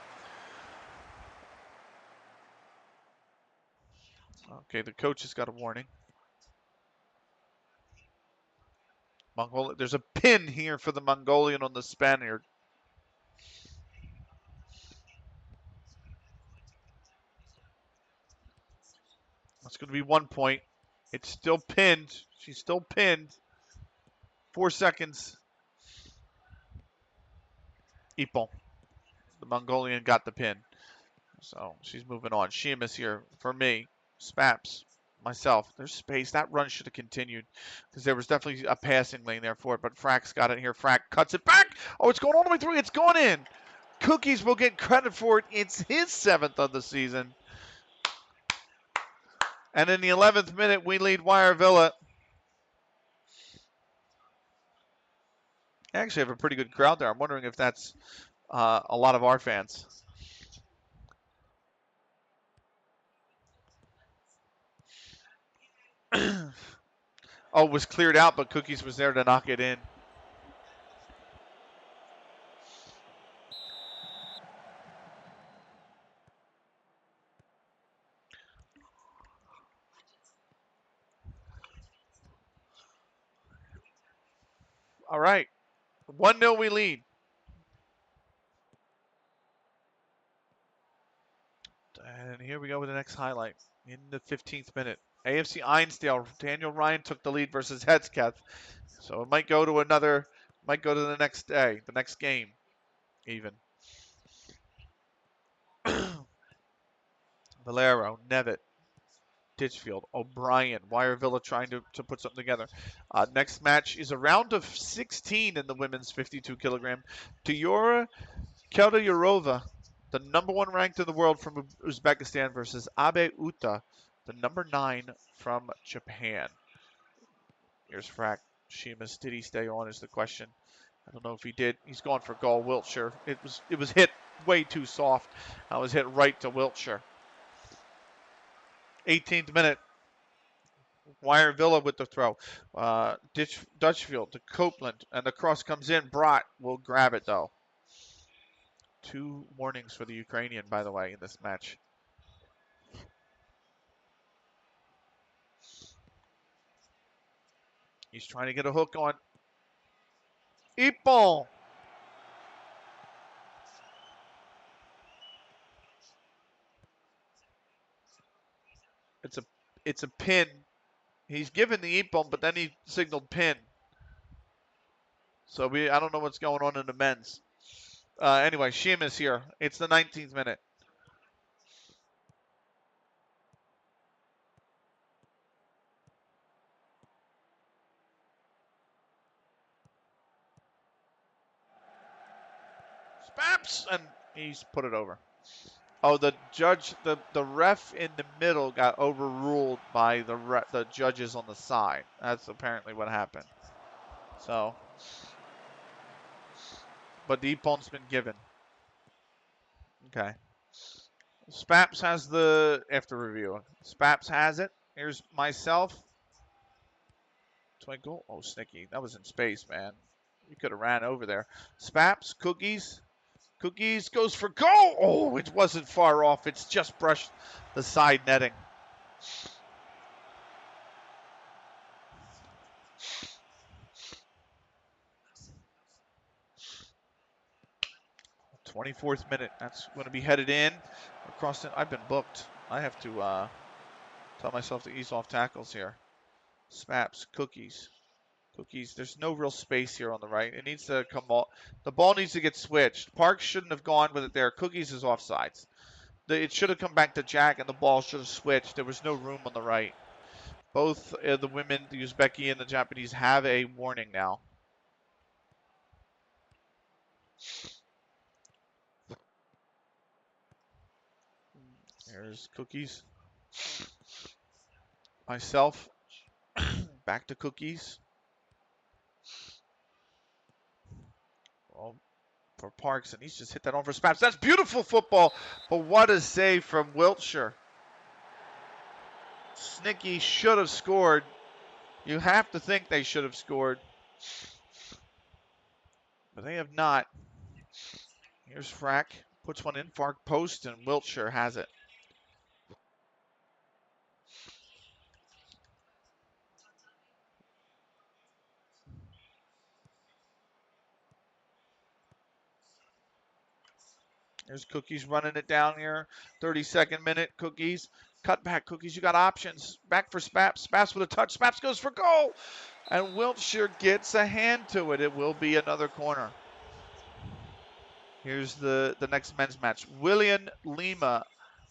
Okay, the coach has got a warning. There's a pin here for the Mongolian on the Spaniard. That's going to be 1 point. It's still pinned. She's still pinned. 4 seconds. Ipon. The Mongolian got the pin. So she's moving on. Sheamus here for me. Spaps. Myself. There's space. That run should have continued because there was definitely a passing lane there for it. But Frack's got it here. Frack cuts it back. Oh, it's going all the way through. It's gone in. Cookies will get credit for it. It's his 7th of the season. And in the 11th minute, we lead Wire Villa. I actually have a pretty good crowd there. I'm wondering if that's a lot of our fans. Oh, it was cleared out, but Cookies was there to knock it in. All right. 1-0 we lead. And here we go with the next highlight. In the 15th minute. AFC Einsdale, Daniel Ryan took the lead versus Hedsketh. So it might go to the next day, the next game, even. Valero, Nevitt, Ditchfield, O'Brien, Wire Villa trying to put something together. Next match is a round of 16 in the women's 52 kilogram. Tuyora Keldayorova, the number 1 ranked in the world from Uzbekistan versus Abe Uta, the number 9 from Japan. Here's Frack. Sheamus, did he stay on is the question. I don't know if he did. He's gone for goal. Wiltshire. It was hit way too soft. I was hit right to Wiltshire. 18th minute. Wire Villa with the throw. Dutchfield to Copeland, and the cross comes in. Brott will grab it, though. 2 warnings for the Ukrainian, by the way, in this match. He's trying to get a hook on Ipon. It's a pin. He's given the Ipon, but then he signaled pin. So I don't know what's going on in the men's. Anyway, Sheamus here. It's the 19th minute. Spaps, and he's put it over. Oh, the judge, the ref in the middle got overruled by the judges on the side. That's apparently what happened. So, but the Ipon's been given. Okay. Spaps has the after review. Spaps has it. Here's myself. Twinkle. Oh, Snicky. That was in space, man. You could have ran over there. Spaps, Cookies. Cookies goes for goal. Oh, it wasn't far off. It's just brushed the side netting. '24th minute. That's going to be headed in across. I've been booked. I have to tell myself to ease off tackles here. Spaps, Cookies. Cookies. There's no real space here on the right. It needs to come off. The ball needs to get switched. Parks shouldn't have gone with it there. Cookies is offsides. It should have come back to Jack, and the ball should have switched. There was no room on the right. Both the women, the Uzbeki and the Japanese, have a warning now. There's Cookies. Myself. Back to Cookies. Well, for Parks, and he's just hit that on for Spaps. That's beautiful football, but what a save from Wiltshire. Snicky should have scored. You have to think they should have scored, but they have not. Here's Frack, puts one in, far post, and Wiltshire has it. There's Cookies running it down here. 32nd minute, Cookies. Cut back, Cookies. You got options. Back for Spaps. Spaps with a touch. Spaps goes for goal. And Wiltshire gets a hand to it. It will be another corner. Here's the next men's match. William Lima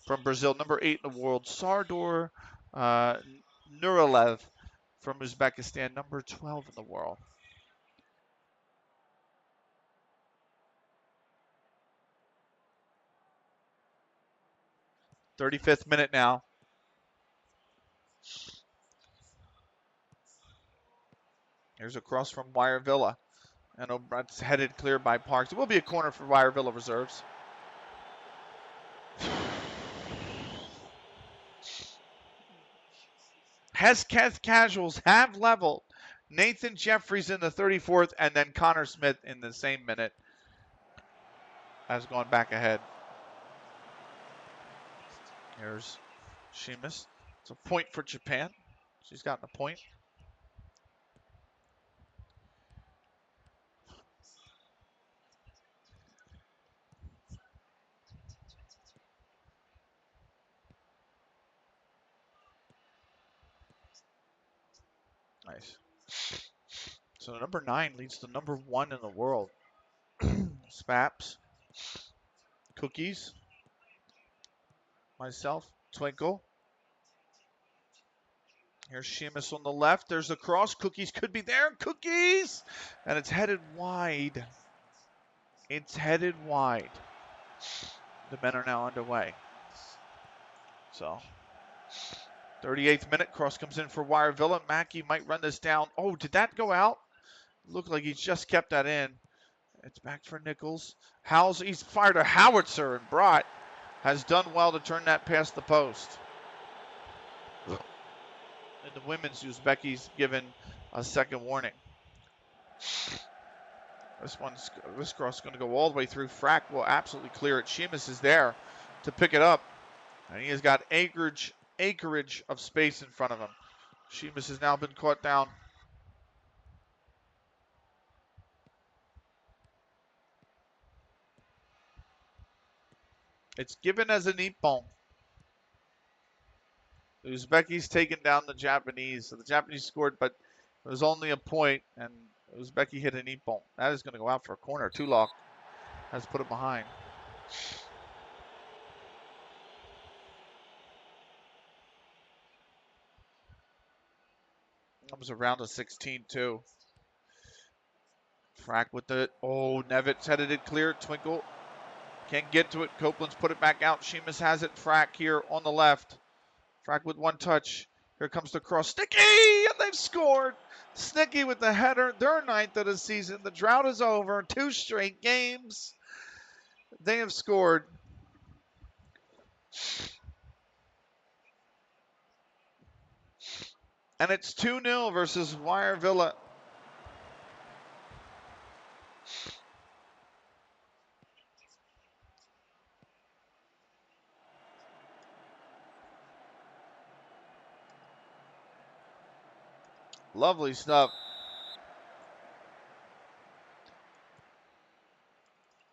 from Brazil, number 8 in the world. Sardor Nuralev from Uzbekistan, number 12 in the world. 35th minute now. Here's a cross from Wire Villa. And it's headed clear by Parks. It will be a corner for Wire Villa reserves. Hesketh Casuals have leveled. Nathan Jeffries in the 34th, and then Connor Smith in the same minute has gone back ahead. Here's Sheamus. It's a point for Japan. She's gotten a point. Nice. So number 9 leads to number 1 in the world. Spaps. Cookies. Myself. Twinkle. Here's Sheamus on the left. There's a cross. Cookies could be there. Cookies! And it's headed wide. It's headed wide. The men are now underway. So, 38th minute. Cross comes in for Wire Villa. Mackey might run this down. Oh, did that go out? Looked like he's just kept that in. It's back for Nichols. Howells, he's fired a howitzer, and Brott has done well to turn that past the post. And the women's Uzbeki's given a second warning. This cross is going to go all the way through. Frack will absolutely clear it. Sheamus is there to pick it up. And he has got acreage of space in front of him. Sheamus has now been caught down. It's given as an ippon. The Uzbeki's taken down the Japanese. So the Japanese scored, but it was only a point, and Uzbeki hit an ippon. That is going to go out for a corner. Tulok has put it behind. That was a round of 16, too. Frack with the, Nevitz headed it clear. Twinkle can't get to it. Copeland's put it back out. Sheamus has it. Frack here on the left. Frack with one touch. Here comes the cross. Snicky! And they've scored. Snicky with the header. Their 9th of the season. The drought is over. 2 straight games. They have scored. And it's 2-0 versus Wire Villa. Lovely stuff.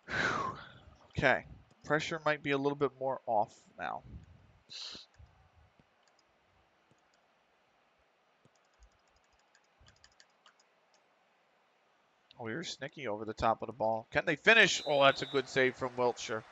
Whew. Okay. Pressure might be a little bit more off now. Oh, here's Snicky over the top of the ball. Can they finish? Oh, that's a good save from Wiltshire.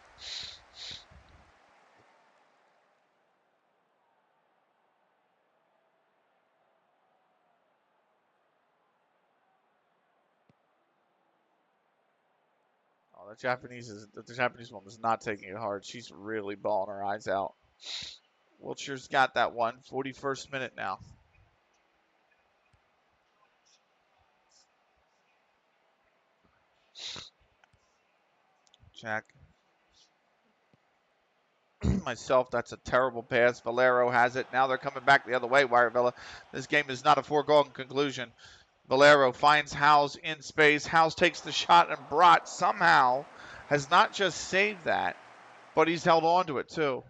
The Japanese woman is not taking it hard. She's really bawling her eyes out. Wiltshire's got that one. 41st minute now. Jack. Myself, that's a terrible pass. Valero has it. Now they're coming back the other way, Wirevilla. This game is not a foregone conclusion. Valero finds Howes in space. Howes takes the shot, and Brat somehow has not just saved that, but he's held on to it too.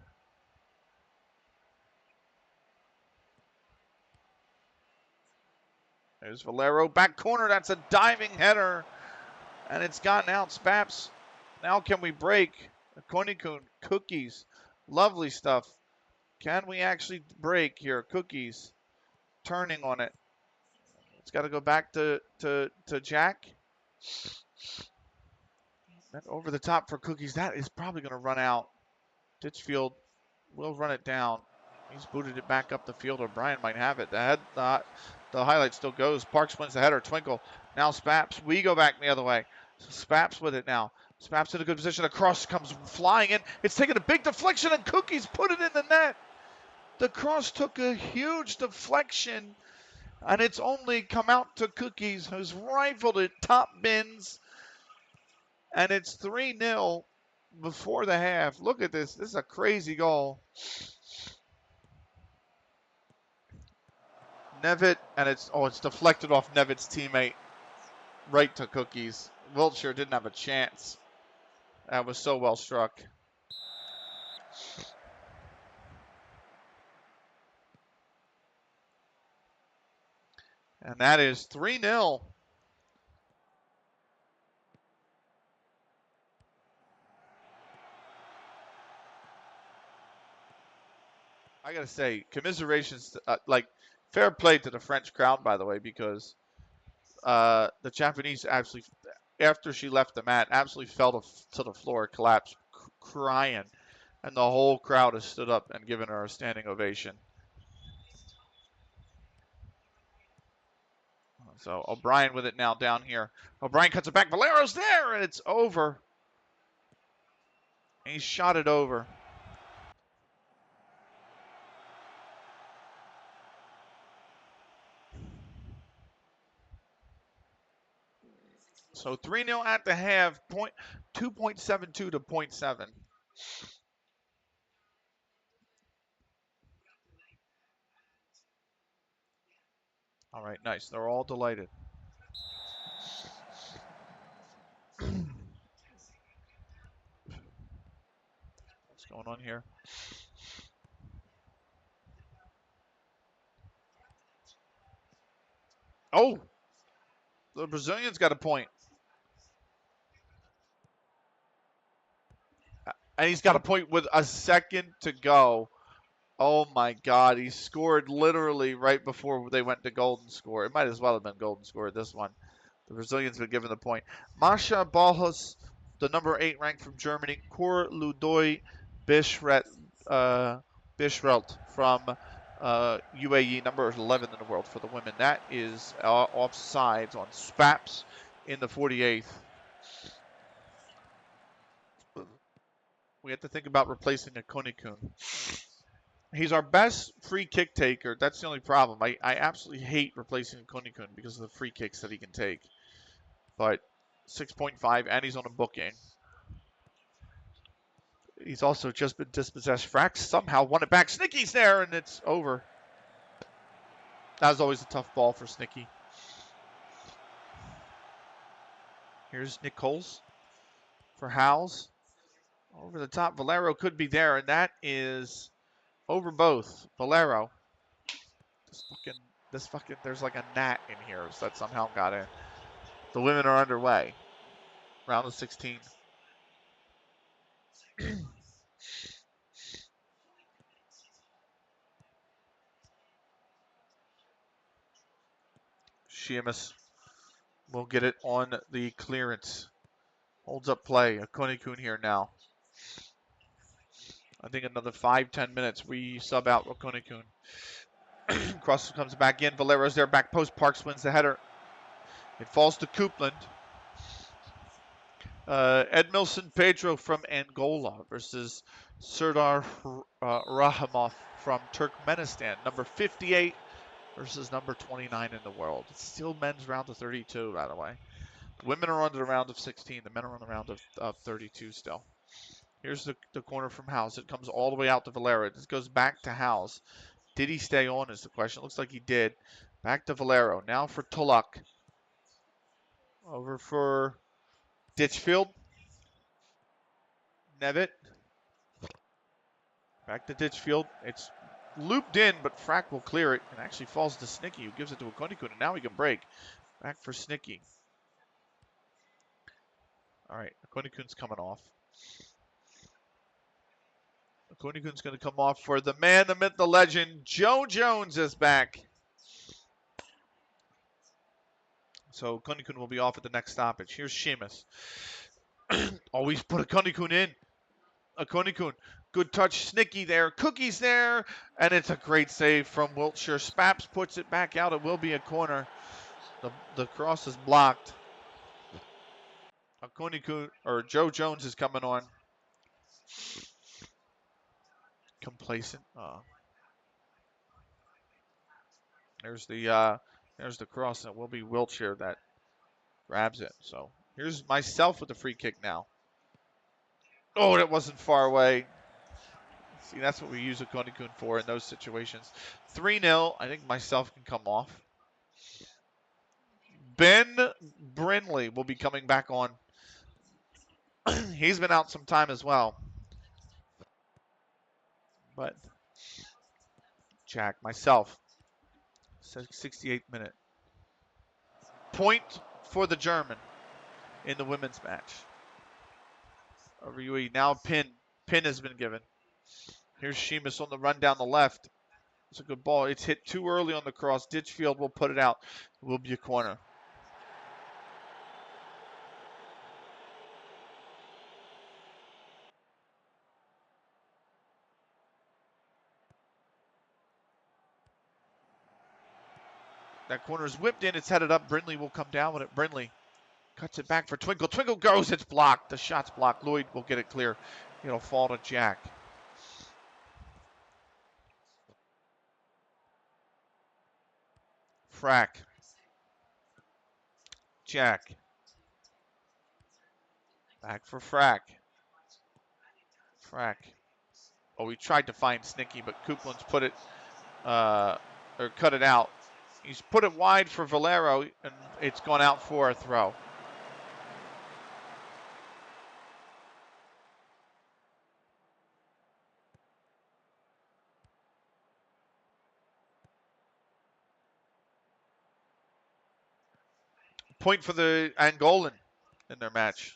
There's Valero. Back corner. That's a diving header. And it's gotten out. Spaps. Now can we break? Konikun. Cookies. Lovely stuff. Can we actually break here? Cookies. Turning on it. It's got to go back to Jack. Then over the top for Cookies. That is probably going to run out. Ditchfield will run it down. He's booted it back up the field. O'Brien might have it. The highlight still goes. Parks wins the header. Twinkle. Now Spaps. We go back the other way. Spaps with it now. Spaps in a good position. The cross comes flying in. It's taking a big deflection, and Cookies put it in the net. The cross took a huge deflection, and it's only come out to Cookies, who's rifled it top bins, and it's 3-0 before the half. Look at this. This is a crazy goal. Nevitt, and it's deflected off Nevitt's teammate right to Cookies. Wiltshire didn't have a chance. That was so well struck. And that is 3-0. I got to say, commiserations, fair play to the French crowd, by the way, because the Japanese actually, after she left the mat, absolutely fell to the floor, collapsed, crying. And the whole crowd has stood up and given her a standing ovation. So O'Brien with it now down here. O'Brien cuts it back. Valero's there, and it's over. And he shot it over. So 3-0 at the half, 2.72 to 0.7. All right, nice. They're all delighted. What's going on here? Oh, the Brazilian's got a point. And he's got a point with a second to go. Oh my God, he scored literally right before they went to golden score. It might as well have been golden score this one. The Brazilians been given the point. Masha Balhus, the number 8 ranked from Germany. Kor Ludoy Bishrelt from UAE, number 11 in the world for the women. That is offsides on Spaps in the 48th. We have to think about replacing a Konikun. He's our best free kick taker. That's the only problem. I absolutely hate replacing Konikun because of the free kicks that he can take. But 6.5, and he's on a booking. He's also just been dispossessed. Frax somehow won it back. Snicky's there, and it's over. That was always a tough ball for Snicky. Here's Nichols for Howes. Over the top, Valero could be there, and that is over both. Valero. There's like a gnat in here, so that somehow got in. The women are underway. Round of 16. Sheamus will get it on the clearance. Holds up play. A Konikun here now. I think another 5-10 minutes. We sub out Konikun. Cross comes back in. Valero's there. Back post. Parks wins the header. It falls to Coupland. Edmilson Pedro from Angola versus Serdar Rahimov from Turkmenistan. Number 58 versus number 29 in the world. It's still men's round of 32, by the way. The women are on the round of 16. The men are on the round of 32 still. Here's the corner from House. It comes all the way out to Valero. This goes back to House. Did he stay on is the question. It looks like he did. Back to Valero. Now for Tullock. Over for Ditchfield. Nevitt. Back to Ditchfield. It's looped in, but Frack will clear it and actually falls to Snicky, who gives it to Akonikun, and now he can break. Back for Snicky. All right, Akonikun's coming off. Akonikun's going to come off for the man, the myth, the legend. Joe Jones is back. So Akonikun will be off at the next stoppage. Here's Sheamus. Always put Akonikun in. Akonikun. Good touch. Snicky there. Cookie's there. And it's a great save from Wiltshire. Spaps puts it back out. It will be a corner. The cross is blocked. Akonikun, or Joe Jones is coming on. Complacent. There's the cross, and it will be Wiltshire that grabs it. So here's myself with the free kick now. Oh, that wasn't far away. See, that's what we use Akonikun for in those situations. 3-0. I think myself can come off. Ben Brinley will be coming back on. He's been out some time as well. But Jack, myself, 68th minute. Point for the German in the women's match. Over UE. Now pin. Pin has been given. Here's Sheamus on the run down the left. It's a good ball. It's hit too early on the cross. Ditchfield will put it out. It will be a corner. That corner is whipped in. It's headed up. Brindley will come down with it. Brindley cuts it back for Twinkle. Twinkle goes. It's blocked. The shot's blocked. Lloyd will get it clear. It'll fall to Jack. Frack. Jack. Back for Frack. Frack. Oh, he tried to find Snicky, but Coupland's put it, or cut it out. He's put it wide for Valero, and it's gone out for a throw. Point for the Angolan in their match.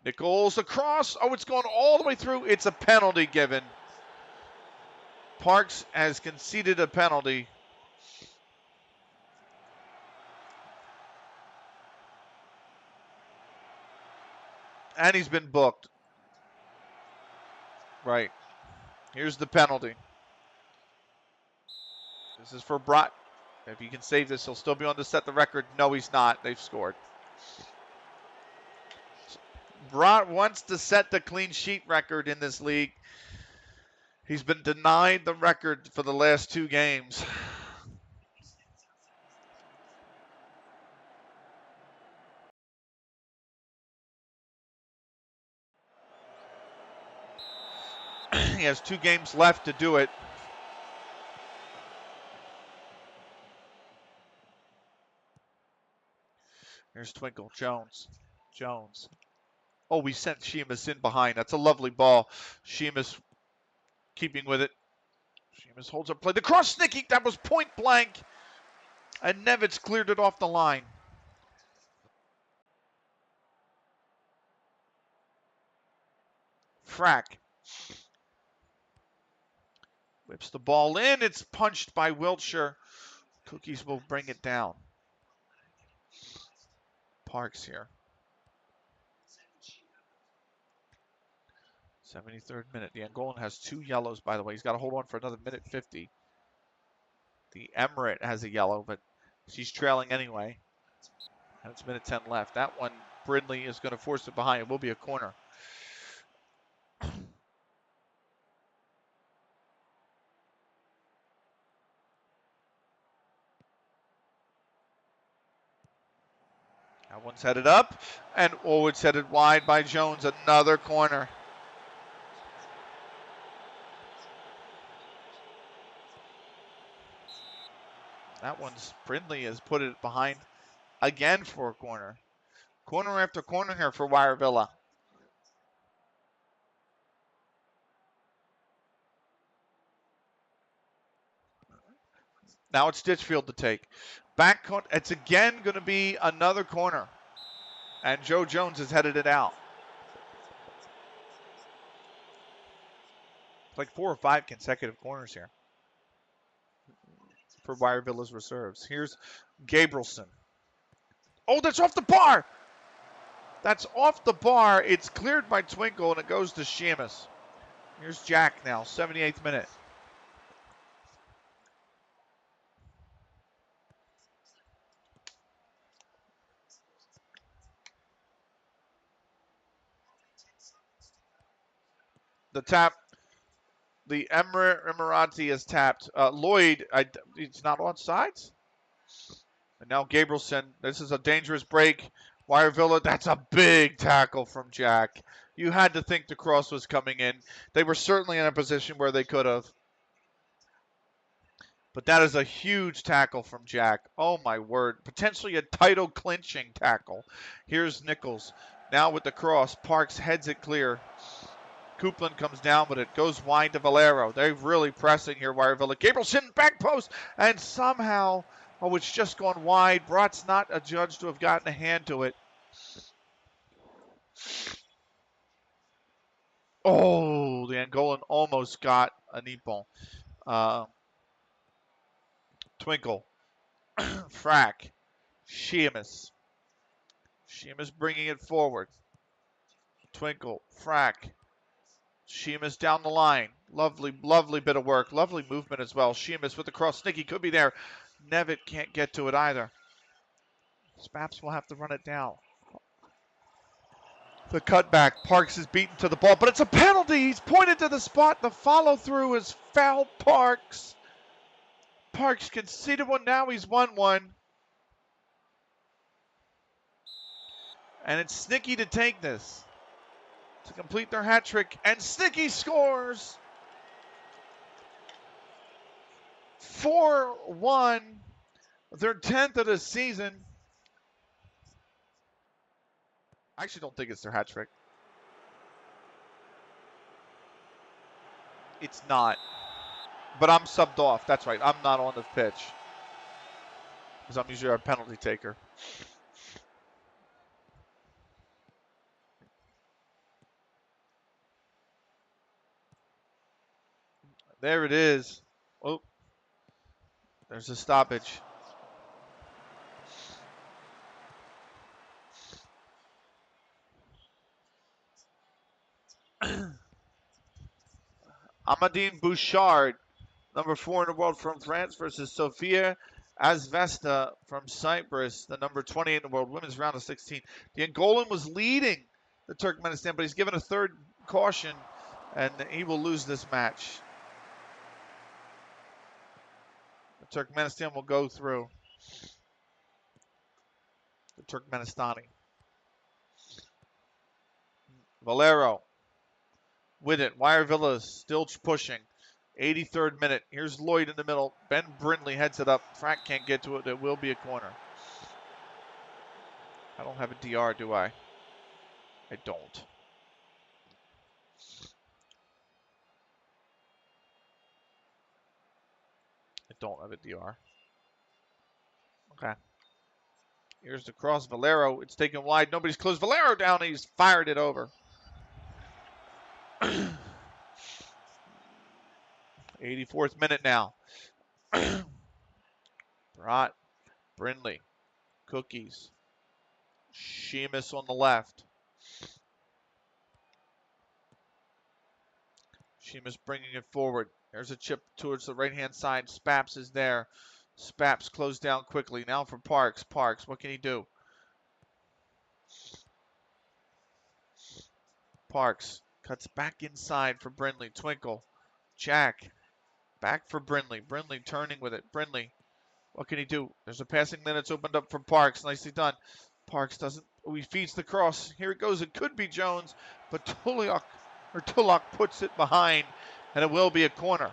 Nichols across. Oh, it's gone all the way through. It's a penalty given. Parks has conceded a penalty. And he's been booked. Right. Here's the penalty. This is for Brot. If he can save this, he'll still be on to set the record. No, he's not. They've scored. Brot wants to set the clean sheet record in this league. He's been denied the record for the last 2 games. He has 2 games left to do it. Here's Twinkle. Jones. Oh, we sent Sheamus in behind. That's a lovely ball. Sheamus keeping with it. Sheamus holds up play. The cross Snicky. That was point blank. And Nevitz cleared it off the line. Frack. Whips the ball in. It's punched by Wiltshire. Cookies will bring it down. Parks here. 73rd minute. The Angolan has 2 yellows, by the way. He's got to hold on for another minute 50. The Emirate has a yellow, but She's trailing anyway. And it's minute 10 left. That one, Brindley is going to force it behind. It will be a corner. That one's headed up, and it's headed wide by Jones. Another corner. That one's Brindley has put it behind again for a corner. Corner after corner here for Wire Villa. Now it's Ditchfield to take. Back corner. It's again going to be another corner. And Joe Jones has headed it out. It's like 4 or 5 consecutive corners here for Wire Villa's reserves. Here's Gabrielson. Oh, that's off the bar. That's off the bar. It's cleared by Twinkle, and it goes to Sheamus. Here's Jack now, 78th minute. The tap, the Emirati is tapped. Lloyd, it's not on sides. And now Gabrielson, this is a dangerous break. Wire Villa, that's a big tackle from Jack. You had to think the cross was coming in. They were certainly in a position where they could have. But that is a huge tackle from Jack. Oh, my word. Potentially a title clinching tackle. Here's Nichols. Now with the cross. Parks heads it clear. Coupland comes down, but it goes wide to Valero. They're really pressing here, Wire Villa. Gabrielson, back post, and somehow, it's just gone wide. Brat's not adjudged to have gotten a hand to it. Oh, the Angolan almost got a Nippon. Twinkle. Frack. Sheamus. Sheamus bringing it forward. Twinkle. Frack. Sheamus down the line. Lovely, lovely bit of work. Lovely movement as well. Sheamus with the cross. Sneaky could be there. Nevitt can't get to it either. Spaps will have to run it down. The cutback. Parks is beaten to the ball, but it's a penalty. He's pointed to the spot. The follow-through is fouled Parks. Parks conceded one. Now he's won one. And it's Snicky to take this to complete their hat trick. And Snicky scores. 4-1. Their 10th of the season. I actually don't think it's their hat trick. It's not. But I'm subbed off. That's right. I'm not on the pitch. Because I'm usually our penalty taker. There it is. Oh. There's a stoppage. Amadine Bouchard, number 4 in the world from France, versus Sofia Asvesta from Cyprus, the number 28 in the world, women's round of 16. The Angolan was leading the Turkmenistan, but he's given a third caution, and he will lose this match. The Turkmenistan will go through. The Turkmenistani. Valero with it. Wire Villa is still pushing. 83rd minute. Here's Lloyd in the middle. Ben Brindley heads it up. Frank can't get to it. It will be a corner. I don't have a DR, do I? I don't. I don't have a DR. Okay. Here's the cross. Valero. It's taken wide. Nobody's closed Valero down. He's fired it over. 84th minute now. Brat, Brindley, Cookies, Sheamus on the left. Sheamus bringing it forward. There's a chip towards the right-hand side. Spaps is there. Spaps closed down quickly. Now for Parks. Parks, what can he do? Parks cuts back inside for Brindley. Twinkle. Jack. Back for Brindley. Brindley turning with it. Brindley. What can he do? There's a passing lane that's opened up for Parks. Nicely done. Parks doesn't. Oh, he feeds the cross. Here it goes. It could be Jones, but Tullock puts it behind, and it will be a corner.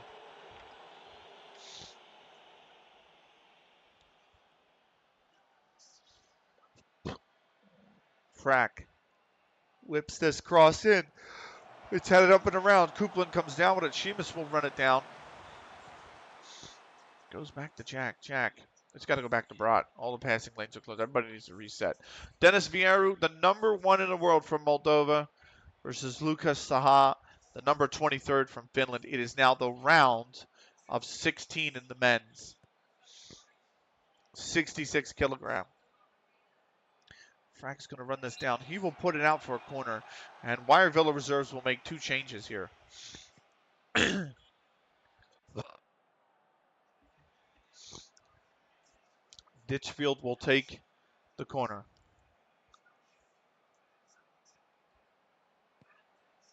Frack whips this cross in. It's headed up and around. Coupland comes down with it. Sheamus will run it down. Goes back to Jack. Jack. It's got to go back to Brat. All the passing lanes are closed. Everybody needs to reset. Denis Vieru, the number 1 in the world from Moldova, versus Lukas Saha, the number 23rd from Finland. It is now the round of 16 in the men's. 66 kilogram. Frack's going to run this down. He will put it out for a corner, and Wirevilla reserves will make 2 changes here. Ditchfield will take the corner.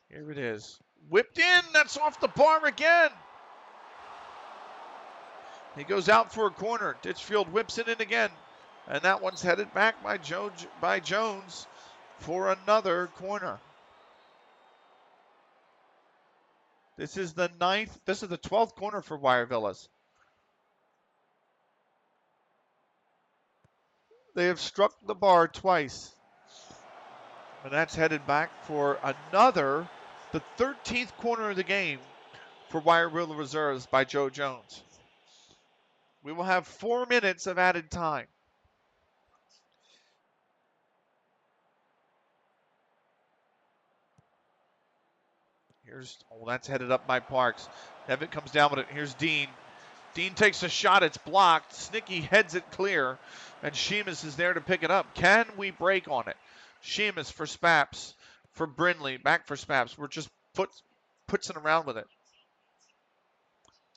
Here it is. Whipped in. That's off the bar again. He goes out for a corner. Ditchfield whips it in again. And that one's headed back by Jones for another corner. This is the 9th. This is the 12th corner for Wirevillas. They have struck the bar twice. And that's headed back for another, the 13th corner of the game for Wirevilla reserves by Joe Jones. We will have 4 minutes of added time. That's headed up by Parks. Evan comes down with it. Here's Dean. Dean takes a shot. It's blocked. Snicky heads it clear. And Sheamus is there to pick it up. Can we break on it? Sheamus for Spaps. For Brindley. Back for Spaps. We're just putzing around with it.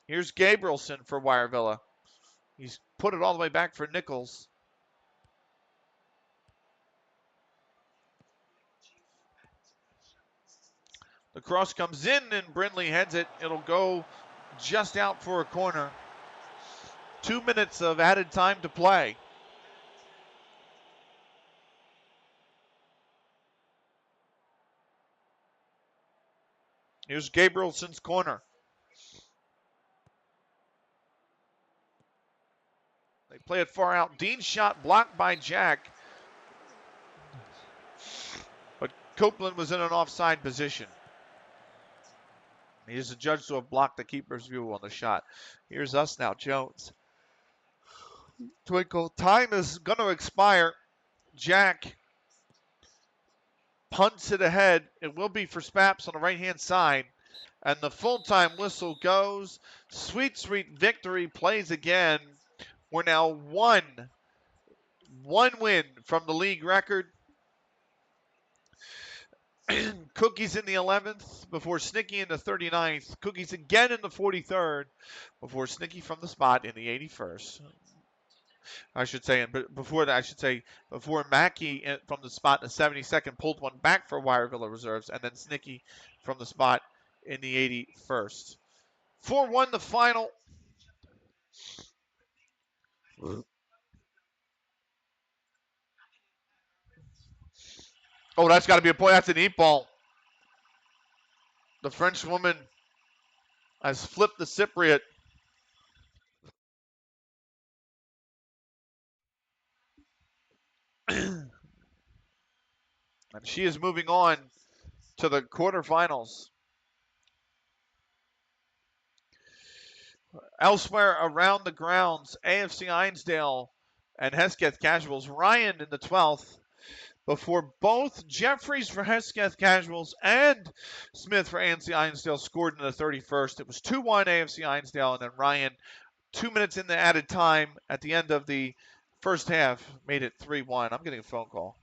Here's Gabrielson for Wirevilla. He's put it all the way back for Nichols. The cross comes in and Brindley heads it. It'll go just out for a corner. 2 minutes of added time to play. Here's Gabrielson's corner. They play it far out. Dean's shot blocked by Jack. But Copeland was in an offside position. He is adjudged to have blocked the keeper's view on the shot. Here's us now, Jones. Twinkle. Time is going to expire. Jack punts it ahead. It will be for Spaps on the right-hand side. And the full-time whistle goes. Sweet, sweet victory plays again. We're now one win from the league record. Cookies in the 11th before Snicky in the 39th. Cookies again in the 43rd before Snicky from the spot in the 81st. I should say, and before that, before Mackey from the spot in the 72nd pulled one back for Wirevilla reserves, and then Snicky from the spot in the 81st. 4-1 the final. Oh, that's got to be a point. That's an eat ball. The French woman has flipped the Cypriot. And she is moving on to the quarterfinals. Elsewhere around the grounds, AFC Einsdale and Hesketh Casuals. Ryan in the 12th before both Jeffries for Hesketh Casuals and Smith for AFC Einsdale scored in the 31st. It was 2-1 AFC Einsdale, and then Ryan, 2 minutes in the added time at the end of the first half, made it 3-1. I'm getting a phone call.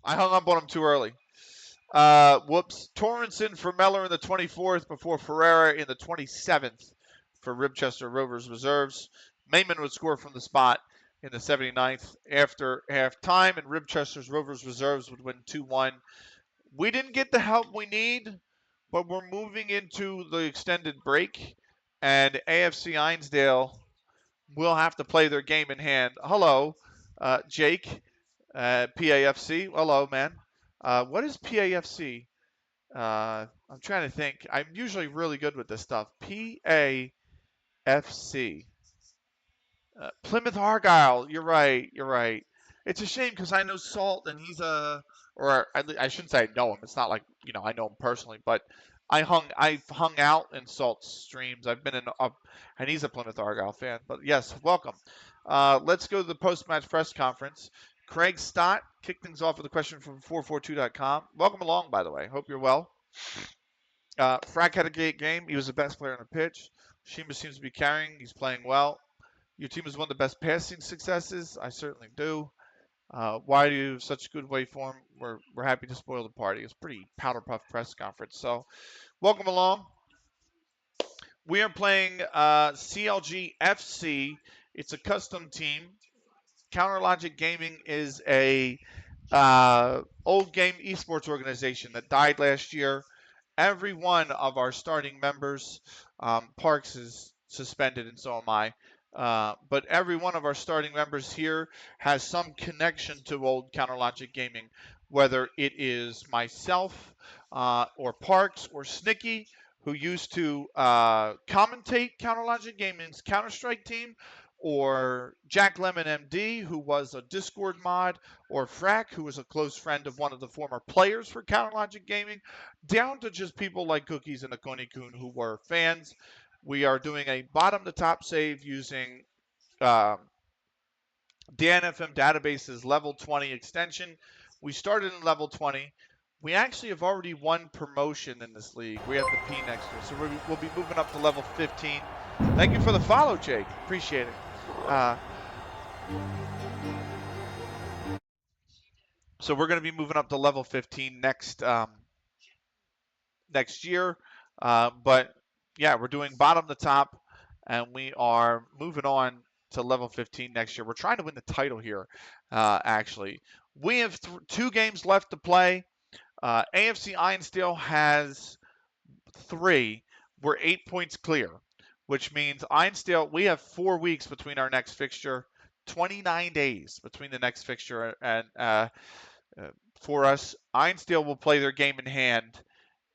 I hung up on him too early. Whoops. Torrenson for Meller in the 24th before Ferreira in the 27th for Ribchester Rovers reserves. Mayman would score from the spot in the 79th after halftime, and Ribchester's Rovers reserves would win 2-1. We didn't get the help we need, but we're moving into the extended break, and AFC Einsdale will have to play their game in hand. Hello, Jake, PAFC. Hello, man. What is PAFC? I'm trying to think. I'm usually really good with this stuff. PAFC. Plymouth Argyle. You're right. You're right. It's a shame because I know Salt and he's or I shouldn't say I know him. It's not like I know him personally, but I've hung out in Salt's streams. I've been and he's a Plymouth Argyle fan. But yes, welcome. Let's go to the post-match press conference. Craig Stott kicked things off with a question from 442.com. Welcome along, by the way. Hope you're well. Frack had a great game. He was the best player on the pitch. Shima seems to be carrying. He's playing well. Your team is one of the best passing successes. I certainly do. Why do you have such good way for him? We're happy to spoil the party. It's a pretty powder puff press conference. So welcome along. We are playing CLG FC. It's a custom team. Counter Logic Gaming is a old game esports organization that died last year. Every one of our starting members, Parks is suspended and so am I, but every one of our starting members here has some connection to old Counter Logic Gaming, whether it is myself or Parks or Snicky, who used to commentate Counter Logic Gaming's Counter-Strike team, or Jack Lemon MD, who was a Discord mod, or Frack, who was a close friend of one of the former players for Counter Logic Gaming, down to just people like Cookies and Akoni Kun who were fans. We are doing a bottom to top save using uh, DNFM database's level 20 extension. We started in level 20. We actually have already won promotion in this league. We have the P next year, so we'll be moving up to level 15. Thank you for the follow, Jake. Appreciate it. So we're going to be moving up to level 15 next year. But yeah, we're doing bottom to top, and we are moving on to level 15 next year. We're trying to win the title here, actually. We have 2 games left to play. AFC Einsdale has 3. We're 8 points clear, which means Einsdale, we have 4 weeks between our next fixture, 29 days between the next fixture and for us. Einsdale will play their game in hand.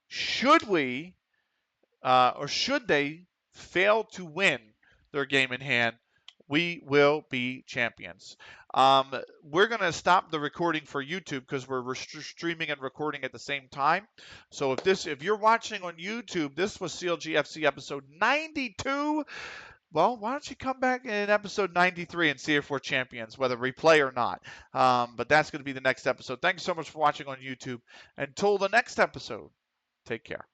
Should we or should they fail to win their game in hand, we will be champions. We're going to stop the recording for YouTube because we're streaming and recording at the same time. So if you're watching on YouTube, this was CLG FC episode 92. Well, why don't you come back in episode 93 and see if we're champions, whether we play or not. But that's going to be the next episode. Thanks so much for watching on YouTube. Until the next episode, take care.